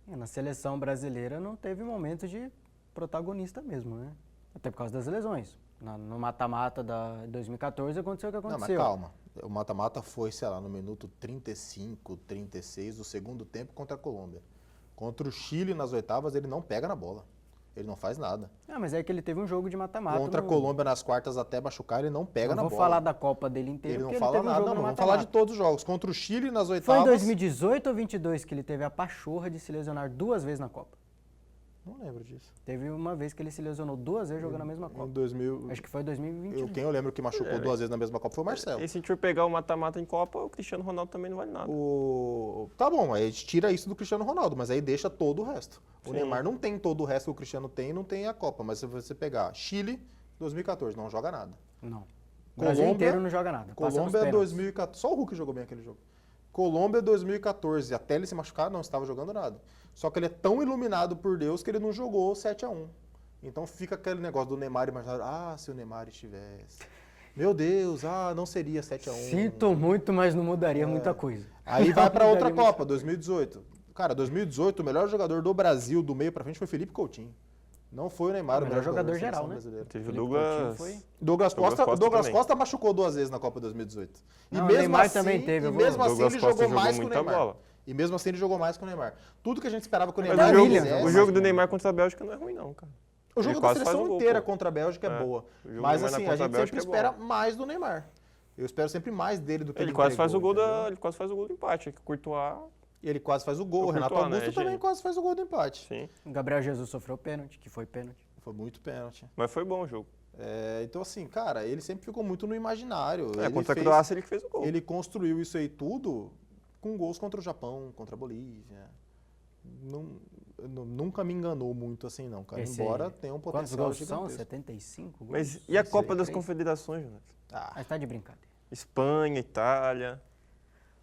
aí. Na seleção brasileira não teve momento de protagonista mesmo, né? Até por causa das lesões. No mata-mata da 2014 aconteceu o que Não, mas aconteceu. calma. O mata-mata foi, sei lá, no minuto 35, 36 do segundo tempo contra a Colômbia. Contra o Chile nas oitavas, ele não pega na bola. Ele não faz nada. Ah, mas é que ele teve um jogo de mata-mata. Contra a Colômbia nas quartas até machucar, ele não pega na Não bola. vou falar da Copa dele inteira, Ele não porque fala ele teve um nada, jogo não. no Vamos mata-mata. falar de todos os jogos. Contra o Chile nas Foi oitavas. em 2018 ou 22 que ele teve a pachorra de se lesionar 2 vezes na Copa. Não lembro disso. Teve uma vez que ele se lesionou 2 vezes jogando a mesma Em Copa. 2000. Acho que foi 2021. Quem eu lembro que machucou 2 vezes na mesma Copa foi o Marcelo. E se a gente for pegar o mata-mata em Copa, o Cristiano Ronaldo também não vale nada. Tá bom, aí a gente tira isso do Cristiano Ronaldo, mas aí deixa todo o resto. O Sim. Neymar não tem todo o resto que o Cristiano tem e não tem a Copa. Mas se você pegar Chile, 2014, não joga nada. Não. O Brasil Colômbia- inteiro não joga nada. passa nos Colômbia pênaltis. 2014. Só o Hulk jogou bem aquele jogo. Colômbia 2014, até ele se machucar, não estava jogando nada. Só que ele é tão iluminado por Deus que ele não jogou 7-1. Então fica aquele negócio do Neymar imaginário. Ah, se o Neymar estivesse. Meu Deus, não seria 7-1. Sinto muito, mas não mudaria muita coisa. Aí vai pra outra Mudaria Copa, 2018. Cara, 2018, o melhor jogador do Brasil, do meio pra frente, foi Felipe Coutinho. Não foi o Neymar, O melhor jogador da geral, seleção né? brasileira. Teve o Felipe Douglas. Coutinho foi- Douglas Costa, Costa Douglas também. Costa machucou 2 vezes na Copa 2018. E Não, o mesmo Neymar assim, também teve, e eu vou- mesmo assim Douglas ele Costa jogou mais que o muita Neymar. bola. E mesmo assim ele jogou mais que o Neymar. Tudo que a gente esperava que o Mas Neymar o jogo, Williams, fizesse. o jogo do Neymar contra a Bélgica não é ruim, não, cara. O jogo Ele da quase faz seleção o gol, inteira pô. contra a Bélgica é boa. O jogo Mas do Neymar assim, a contra a gente Bélgica sempre é boa. espera mais do Neymar. Eu espero sempre mais dele do que Ele quase faz o gol entregou, entendeu? ele quase faz o gol do empate, que o Courtois, E ele quase faz o gol. O O Renato Courtois, né, Augusto também gênio. quase faz o gol do empate. sim. O Gabriel Jesus sofreu pênalti, que foi pênalti. Foi muito pênalti. Mas foi bom o jogo. Então, assim, cara, ele sempre ficou muito no imaginário. É, Ele contra a fez- Croácia ele que fez o gol. Ele construiu isso aí tudo com gols contra o Japão, contra a Bolívia. Nunca me enganou muito assim, não, cara. Esse- Embora tenha um Quantos potencial gols são? gigantesco. 75 gols? Mas e a Copa das 63? Confederações, Jonathan? Mas tá de brincadeira. Espanha, Itália.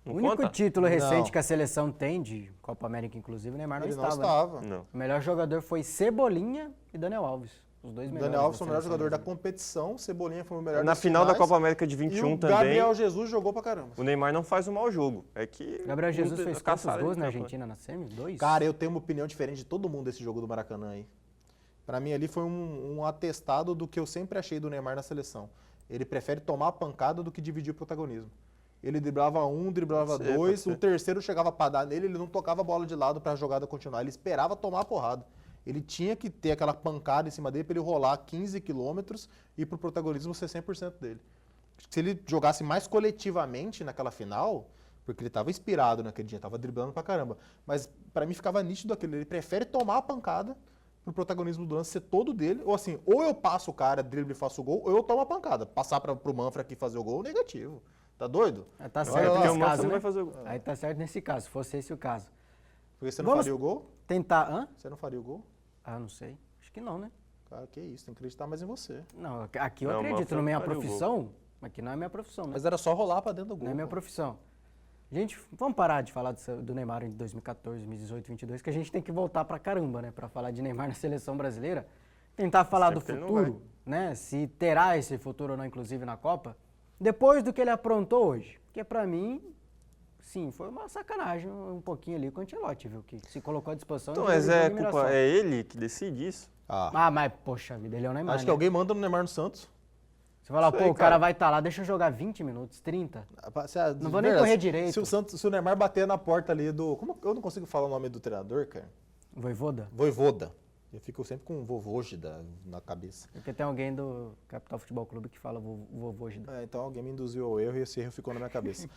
Não O único conta? título recente Não. que a seleção tem, de Copa América inclusive, o Neymar não Ele não estava. né? estava. Não. O melhor jogador foi Cebolinha e Daniel Alves. Os dois O melhores. Daniel Alves foi o da melhor seleção jogador da brasileira. competição, Cebolinha foi o melhor Na das final da finais, Copa América de e 21 o também, Gabriel Jesus jogou pra caramba. o Neymar não faz um mau jogo. É que Gabriel Jesus fez quantos caçaram gols ele na de campo, né? Argentina na semi? 2? Cara, eu tenho uma opinião diferente de todo mundo desse jogo do Maracanã aí. Pra mim ali foi um atestado do que eu sempre achei do Neymar na seleção. Ele prefere tomar a pancada do que dividir o protagonismo. Ele driblava um, driblava Pode ser, dois, pode o ser. terceiro chegava pra dar nele, ele não tocava a bola de lado pra jogada continuar, ele esperava tomar a porrada. Ele tinha que ter aquela pancada em cima dele pra ele rolar 15 quilômetros e pro protagonismo ser 100% dele. Se ele jogasse mais coletivamente naquela final, porque ele tava inspirado naquele dia, tava driblando pra caramba, mas pra mim ficava nítido aquilo, ele prefere tomar a pancada pro protagonismo do lance ser todo dele, ou assim, ou eu passo o cara, drible e faço o gol, ou eu tomo a pancada. Passar pro Manfra aqui fazer o gol, negativo. Tá doido? Tá Olha certo lá, Porque o nesse Manfra caso, não né? vai fazer o gol. Aí tá certo nesse caso, se fosse esse o caso. Porque você não Vamos- faria o gol? Tentar... Hã? Você não faria o gol? Ah, não sei. Acho que não, né? Cara, que isso, tem que acreditar mais em você. Não, aqui eu Não, acredito Manfra na minha não faria o profissão. Aqui não é minha profissão, né? Mas era só rolar pra dentro do gol. Não é minha pô. profissão. Gente, vamos parar de falar do Neymar em 2014, 2018, 2022, que a gente tem que voltar pra caramba, né? Pra falar de Neymar na seleção brasileira. Tentar falar do Sempre ele não futuro, né? Se terá esse futuro ou não, inclusive, na Copa. Depois do que ele aprontou hoje. Porque pra mim, sim, foi uma sacanagem um pouquinho ali com o Ancelotti, viu? Que se colocou à disposição Então, de mas jogo é em Mirassol. culpa, é ele que decide isso? Ah, mas, poxa vida, ele é o Neymar, Acho que né? alguém manda no Neymar no Santos. Você fala, Isso pô, aí, o cara cara. vai estar lá, deixa eu jogar 20 minutos, 30. Não vou nem correr direito. Se o Neymar bater na porta ali do... Como eu não consigo falar o nome do treinador, cara? Voivoda? Voivoda. Eu fico sempre com Vovôgida na cabeça. Porque tem alguém do Capital Futebol Clube que fala Vovôgida. Então alguém me induziu ao erro e esse erro ficou na minha cabeça.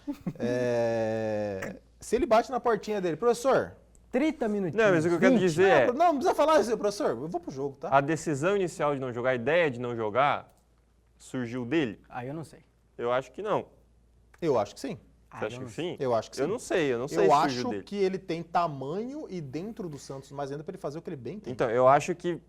Se ele bate na portinha dele, professor... 30 minutinhos. Não, mas o que eu quero 20. dizer é, Não, não precisa falar isso, professor. Eu vou pro jogo, tá? a decisão inicial de não jogar, a ideia de não jogar, surgiu dele? Aí eu não sei. Eu acho que não. Eu acho que sim. Você Aí acha eu que não sim? Eu acho que sim. Eu não sei Eu se surgiu acho dele. que ele tem tamanho e dentro do Santos mais ainda para ele fazer o que ele bem tem. Então, eu acho que errado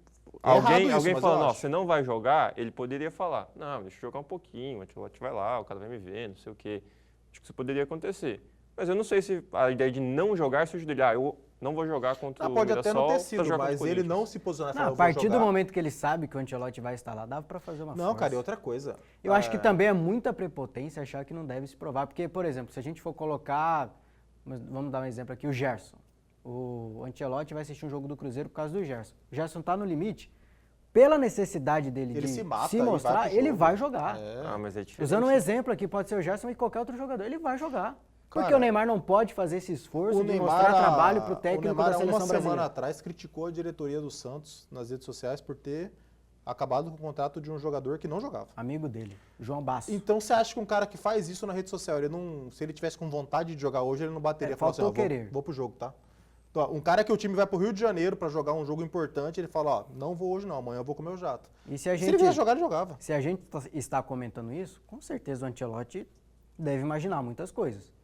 alguém isso, mas eu falando, ó, acho. você não vai jogar, ele poderia falar, não, deixa eu jogar um pouquinho, o Ancelotti vai lá, o cara vai me ver, não sei o quê. Acho que isso poderia acontecer. Mas eu não sei se a ideia de não jogar surgiu dele. Ah, eu não vou jogar contra o Pode até não Mirassol ter pra sido, jogar mas contra o ele Corinthians. não se posicionar e Não, falar, a eu vou partir do jogar. momento que ele sabe que o Ancelotti vai estar lá, dá pra fazer uma Não, força. cara, e outra coisa. Eu acho que também é muita prepotência achar que não deve se provar. Porque, por exemplo, se a gente for colocar, vamos dar um exemplo aqui, o Gerson. O Ancelotti vai assistir um jogo do Cruzeiro por causa do Gerson. O Gerson tá no limite. Pela necessidade dele Ele de se mata se e vai mostrar, pro ele jogo. vai jogar. Ah, mas é diferente. Usando um exemplo aqui, pode ser o Gerson e qualquer outro jogador, ele vai jogar. Porque Cara, o Neymar não pode fazer esse esforço O de Neymar, mostrar trabalho pro o técnico Neymar, da seleção uma semana brasileira. atrás, criticou a diretoria do Santos nas redes sociais por ter acabado com o contrato de um jogador que não jogava. Amigo dele, João Basso. Então você acha que um cara que faz isso na rede social, ele não, se ele tivesse com vontade de jogar hoje, ele não bateria? Fala faltou assim, ó, querer. Vou pro jogo, tá? Então, ó, um cara que o time vai pro Rio de Janeiro pra jogar um jogo importante, ele fala, ó, não vou hoje não, amanhã eu vou com o meu jato. E se a Se gente ele quisesse jogar, ele jogava. Se a gente está comentando isso, com certeza o Ancelotti deve imaginar muitas coisas.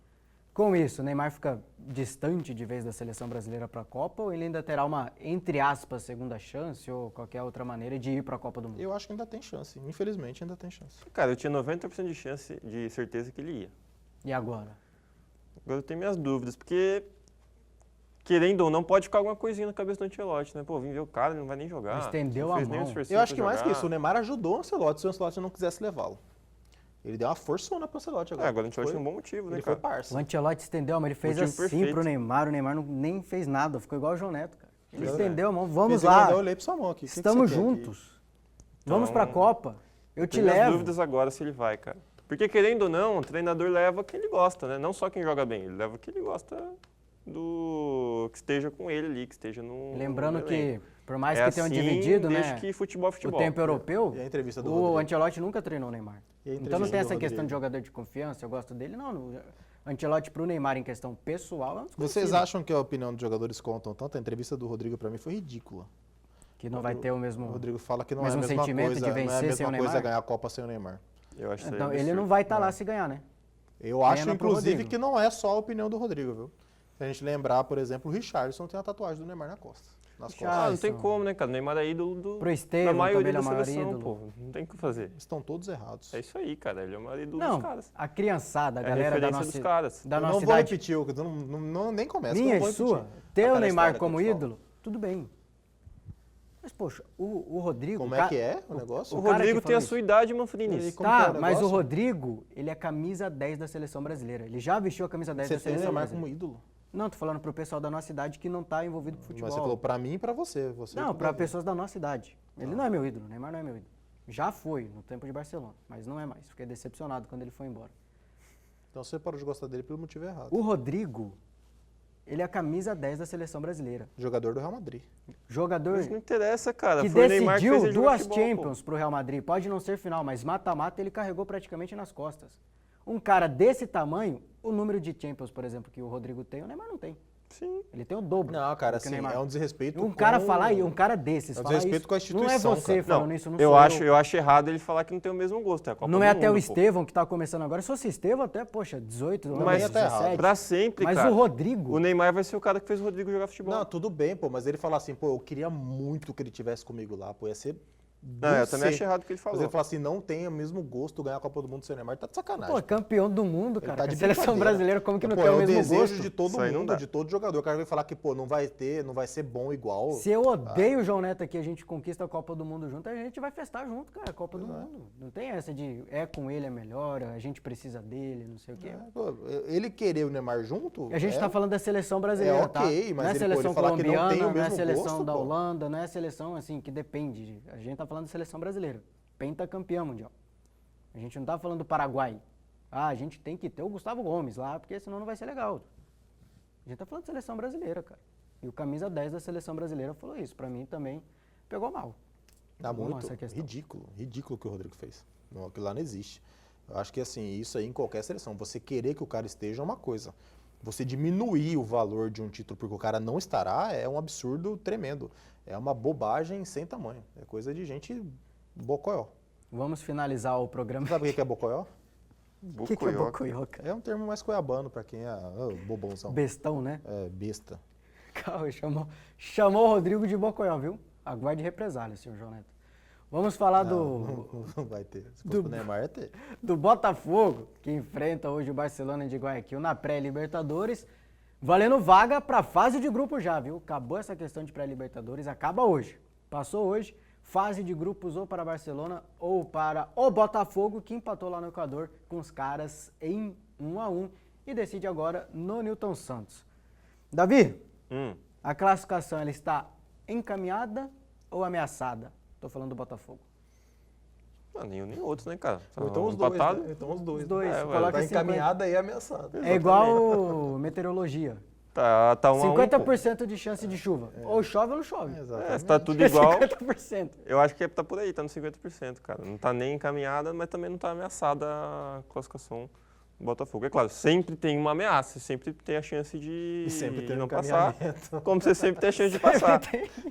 Com isso, o Neymar fica distante de vez da seleção brasileira para a Copa ou ele ainda terá uma, entre aspas, segunda chance ou qualquer outra maneira de ir para a Copa do Mundo? Eu acho que ainda tem chance, infelizmente ainda tem chance. Cara, eu tinha 90% de chance, de certeza que ele ia. E agora? Agora eu tenho minhas dúvidas, porque, querendo ou não, pode ficar alguma coisinha na cabeça do Ancelotti, né? Pô, vim ver o cara, ele não vai nem jogar. Ele estendeu não a fez nem mão. o esforço Eu acho pra que mais que jogar. isso, o Neymar ajudou o Ancelotti se o Ancelotti não quisesse levá-lo. Ele deu uma forçona pro Ancelotti agora. Agora o Ancelotti tem um Foi- bom motivo, né, Ele cara? foi parça. O Ancelotti estendeu, mas ele fez Motivo assim perfeito. pro Neymar, o Neymar nem fez nada, ficou igual o João Neto, cara. Ele Fez, estendeu a mão, vamos Fez lá, igual, eu olhei pra sua mão aqui. O que que estamos você quer aqui? juntos, vamos Então, para a Copa, eu te Tenho minhas levo. dúvidas agora se ele vai, cara. Porque, querendo ou não, o treinador leva quem ele gosta, né? Não só quem joga bem, ele leva quem ele gosta do... que esteja com ele ali, que esteja no Lembrando no que, elenco. por mais É que tenham assim dividido, desde né? que futebol é O futebol. tempo europeu, E a entrevista do o Rodrigo? Ancelotti nunca treinou o Neymar. E a Então não entrevista tem do essa questão Rodrigo? de jogador de confiança, eu gosto dele. Não, o Ancelotti pro Neymar em questão pessoal é um Vocês desconhecido. acham que a opinião dos jogadores contam tanto? A entrevista do Rodrigo pra mim foi ridícula. Que não vai ter o O mesmo... Rodrigo fala que não é a mesmo mesma sentimento coisa, de vencer não é a mesma sem o coisa Neymar? ganhar a Copa sem o Neymar. Eu acho isso aí Então, ele absurdo. não vai estar lá se ganhar, né? Eu acho, Pena pro inclusive, Rodrigo. que não é só a opinião do Rodrigo, viu? Se a gente lembrar, por exemplo, o Richarlison tem a tatuagem do Neymar nas costas. Ah, não tem Richarlison. como, né, cara? O Neymar é ídolo da Pro Estevão maioria também ele é da o maior seleção, ídolo. pô. Não tem o que fazer. Estão todos errados. É isso aí, cara. Ele é o maior ídolo Não, dos caras. a criançada, a É a galera da referência nossa, dos caras. da Eu nossa não vou idade, repetir, nem começa. que eu minha não vou e sua, repetir. ter o Aquela Neymar história que como eu te falo. ídolo, tudo bem. Mas, poxa, o Rodrigo... Como é que é o negócio? O cara Rodrigo que tem a falou sua idade, Manfrini. Ele- como que é Tá, o mas o negócio? Rodrigo, ele é camisa 10 da seleção brasileira. Ele já vestiu a camisa 10 Você da tem o seleção Neymar brasileira. como ídolo. Não, tô falando pro pessoal da nossa idade que não tá envolvido com futebol. Mas você falou pra mim e pra você. Não, que para deve. pessoas da nossa idade. Ele não é meu ídolo, o Neymar não é meu ídolo. Já foi, no tempo de Barcelona, mas não é mais. Fiquei decepcionado quando ele foi embora. Então você parou de gostar dele pelo motivo errado. O Rodrigo, ele é a camisa 10 da seleção brasileira. Jogador do Real Madrid. Jogador Mas não interessa, cara. que Foi o Neymar que decidiu fez ele jogar duas futebol, pô. Champions pro Real Madrid. Pode não ser final, mas mata-mata ele carregou praticamente nas costas. Um cara desse tamanho, o número de Champions, por exemplo, que o Rodrigo tem, o Neymar não tem. Sim. Ele tem o dobro. Não, cara, do que o assim, Neymar. é um desrespeito Um cara com- falar, um cara desses, É um falar desrespeito isso, com a não é instituição, você cara. falando Não, isso, não eu sou acho, eu acho errado ele falar que não tem o mesmo gosto. É a Copa Não do é até Mundo, o pô. Estevão que tá começando agora. Se fosse Estevão, até, poxa, 18, Mas tá errado. 17. Pra sempre, Mas cara. o Rodrigo... O Neymar vai ser o cara que fez o Rodrigo jogar futebol. Não, tudo bem, pô, mas ele falar assim, pô, eu queria muito que ele tivesse comigo lá, pô, ia ser... Não, eu também acho errado o que ele Mas falou. ele falar assim, não tem o mesmo gosto ganhar a Copa do Mundo sem o Neymar, tá de sacanagem. Pô, campeão do mundo, Ele cara. tá com de a seleção brincadeira. brasileira, como que não Pô, tem é o o mesmo desejo gosto? de todo Isso aí não mundo, dá. de todo jogador. O cara vai falar que, pô, não vai ser bom igual. Se eu odeio o João Neto aqui, a gente conquista a Copa do Mundo junto, a gente vai festar junto, cara, a Copa do Mundo. Não tem essa de é com ele é melhor, a gente precisa dele, não sei o quê. Pô, ele querer o Neymar junto... A gente é- tá falando da seleção brasileira, É ok, tá? mas não é ele, pô, ele seleção falar que não colombiana, tem o não é mesmo seleção gosto, da pô. Holanda, não é seleção assim que depende. A gente tá falando da seleção brasileira. Pentacampeão mundial. A gente não tá falando do Paraguai. Ah, a gente tem que ter o Gustavo Gomes lá, porque senão não vai ser legal. A gente tá falando de seleção brasileira, cara. E o camisa 10 da seleção brasileira falou isso. Pra mim também pegou mal. Tá Pegou mal muito essa questão. ridículo o que o Rodrigo fez. Não, aquilo lá não existe. Eu acho que assim, isso aí em qualquer seleção, você querer que o cara esteja é uma coisa. Você diminuir o valor de um título porque o cara não estará é um absurdo tremendo. É uma bobagem sem tamanho. É coisa de gente bocoió. Vamos finalizar o programa. Sabe o que é bocoió? O que é bocoió, cara? É um termo mais cuiabano pra quem é bobãozão. Bestão, né? É, besta. Calma, chamou o Rodrigo de bocoió, viu? Aguarde represália, senhor João Neto. Vamos falar Não vai ter. Se fosse pro Neymar, ia ter. do Botafogo, que enfrenta hoje o Barcelona de Guayaquil na pré-Libertadores, valendo vaga para a fase de grupo já, viu? Acabou essa questão de pré-Libertadores, acaba hoje. Passou hoje, fase de grupos ou para Barcelona ou para o Botafogo, que empatou lá no Equador com os caras em 1-1 e decide agora no Newton Santos. Davi, a classificação ela está encaminhada ou ameaçada? Tô falando do Botafogo. Ah, nenhum nem outro, né, cara? Ou então os dois, Empatado. né? Então os dois. Os dois, É, você ué, coloca Tá 50. encaminhada e ameaçada. É igual meteorologia. Tá 1-1, pô. 50% de chance de chuva. Ou chove ou não chove. É, se tá tudo igual, 50%. eu acho que tá por aí, tá no 50%, cara. Não tá nem encaminhada, mas também não tá ameaçada a classificação do Botafogo. É claro, sempre tem uma ameaça, sempre tem a chance de E sempre tem um não passar, encaminhamento. como você sempre tem a chance de passar.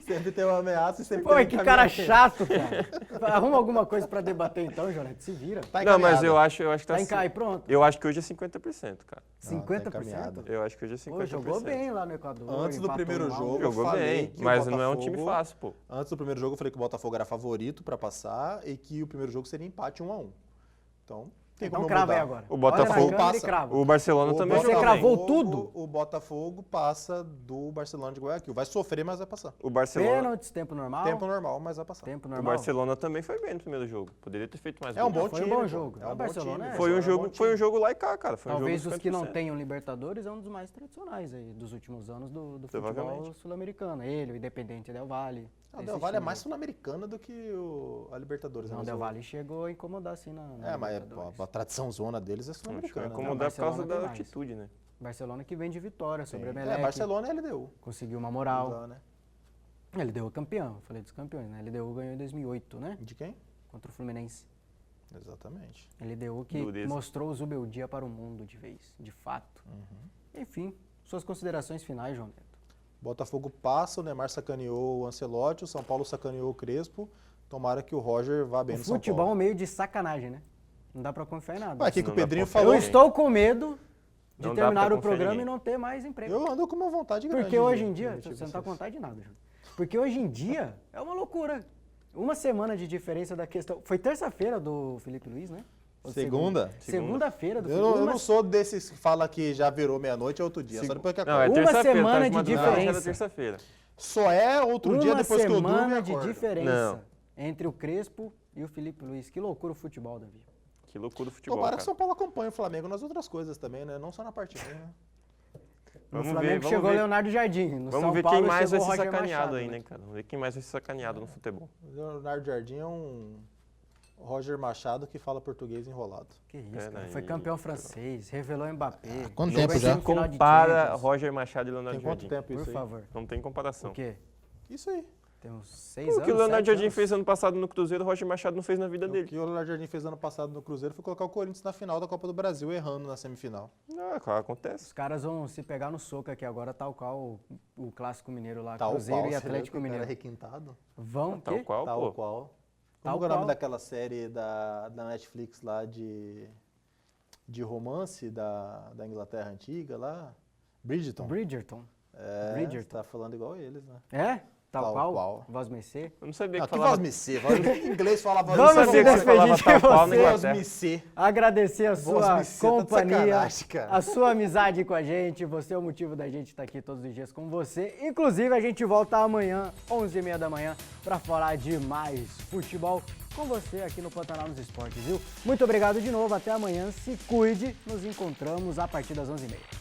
Sempre tem uma ameaça e sempre Pô, tem um que cara encaminhamento. chato, cara. Arruma alguma coisa pra debater então, Jonete. Se vira. Tá Não, mas encaminhado. eu acho que tá Tá em assim. cá e pronto. Eu acho que hoje é 50%, cara. Não, tá encaminhado. 50%? Eu acho que hoje é 50%. Pô, jogou bem lá no Equador. Antes do empatou primeiro mal. jogo, eu Jogou falei bem, que o mas não é um Botafogo- time fácil, pô. Antes do primeiro jogo, eu falei que o Botafogo era favorito pra passar e que o primeiro jogo seria empate 1-1. Então, tem Então como crava aí mudar. agora. O Botafogo Olha na câmera e passa. crava. O Barcelona também Você jogou cravou bem. tudo? O Botafogo passa do Barcelona de Guayaquil. Vai sofrer, mas vai passar. O Barcelona, Pênaltis, tempo normal. Tempo normal, mas vai passar. Tempo o normal. Barcelona também foi bem no primeiro jogo. Poderia ter feito mais É um gols. bom Foi um time. bom pô. jogo. É O um bom Barcelona time. é- Foi um bom jogo, time. foi um jogo lá e cá, cara. Foi um Talvez jogo os que não 50%. tenham Libertadores é um dos mais tradicionais aí, dos últimos anos do futebol Provavelmente. sul-americano. Ele, o Independente Del Valle. A esses Del Valle é times. mais sul-americana do que a Libertadores. Não, né? o Del Valle chegou a incomodar assim na É, mas Libertadores. a tradição zona deles é Acho que vai sul-americana. né? incomodar por causa Barcelona da tem mais. altitude, né? Barcelona que vem de vitória sobre a Emelec. É, Barcelona e LDU. Conseguiu uma moral. Lá, né? LDU é campeão, eu falei dos campeões, né? LDU ganhou em 2008, né? De quem? Contra o Fluminense. Exatamente. LDU que Dureza. mostrou o Zubeldia para o mundo de vez, de fato. Enfim, suas considerações finais, João Neto. Botafogo passa, o Neymar sacaneou o Ancelotti, o São Paulo sacaneou o Crespo. Tomara que o Roger vá bem O no São futebol é Paulo. meio de sacanagem, né? Não dá pra confiar em nada. Ué, o que o Não dá Pedrinho pra falou? Eu confiar. estou com medo de Não dá terminar pra o confiar em programa e ninguém. não ter mais emprego. Eu ando com uma vontade grande. Porque hoje em de dia, demitir você não tá vocês. com vontade de nada, Júlio. Porque hoje em dia é uma loucura. Uma semana de diferença da questão. Foi terça-feira do Felipe Luiz, né? Ou Segunda? Segunda-feira do Eu Felipe não, eu Luiz. não sou desses que fala que já virou meia-noite, é outro dia. Só depois que Não, é acaba. Uma terça-feira, semana tá de madrugada, já era diferença. terça-feira. Só é outro dia Uma depois que eu durmo e semana de acordo. diferença Não. entre o Crespo e o Felipe Luiz. Que loucura o futebol, Davi. Que loucura o futebol, Tomara que cara. o São Paulo acompanhe o Flamengo nas outras coisas também, né? Não só na parte ruim, né? No Vamos Flamengo ver, chegou ver. Leonardo Jardim. No Vamos São ver Paulo quem mais vai chegou ser Roger sacaneado Machado, aí, né? né, cara? Vamos ver quem mais vai ser sacaneado no futebol. O Leonardo Jardim é um Roger Machado que fala português enrolado. Que isso, Pera cara. aí, Foi campeão francês, revelou Mbappé. quanto jogou tempo em já? semifinal de Compara Champions. Roger Machado e Leonardo Tem quanto Jardim. tempo Por isso aí? favor. Não tem comparação. O quê? Isso aí. Tem uns 6 O anos, que o Leonardo 7 Jardim anos. fez ano passado no Cruzeiro, o Roger Machado não fez na vida O dele. que o Leonardo Jardim fez ano passado no Cruzeiro foi colocar o Corinthians na final da Copa do Brasil, errando na semifinal. Ah, claro, acontece. Os caras vão se pegar no soco aqui agora, tal qual o Clássico Mineiro lá, Tal Cruzeiro qual, e você viu Atlético que o cara Mineiro. é requintado? Vão, Tal quê? qual, Tal pô. qual. Tal Como é o nome qual. daquela série da Netflix lá de romance da Inglaterra antiga lá? Bridgerton. Bridgerton. É, Bridgerton. você tá falando igual eles, né? É? Tal Tal qual? qual. Voz Mercê. Eu não sabia Não, que que falava... voz me ser. Em inglês fala voz Vamos me se sabia que você falava despedir de tal qual na você. Voz Inglaterra. me ser. Agradecer a Voz sua me ser, tá de companhia, sacanagem, cara. a sua amizade com a gente. Você é o motivo da gente estar aqui todos os dias com você. Inclusive, a gente volta amanhã, 11h30 da manhã, para falar de mais futebol com você aqui no Pantanal nos Esportes, viu? Muito obrigado de novo, até amanhã. Se cuide, nos encontramos a partir das 11h30.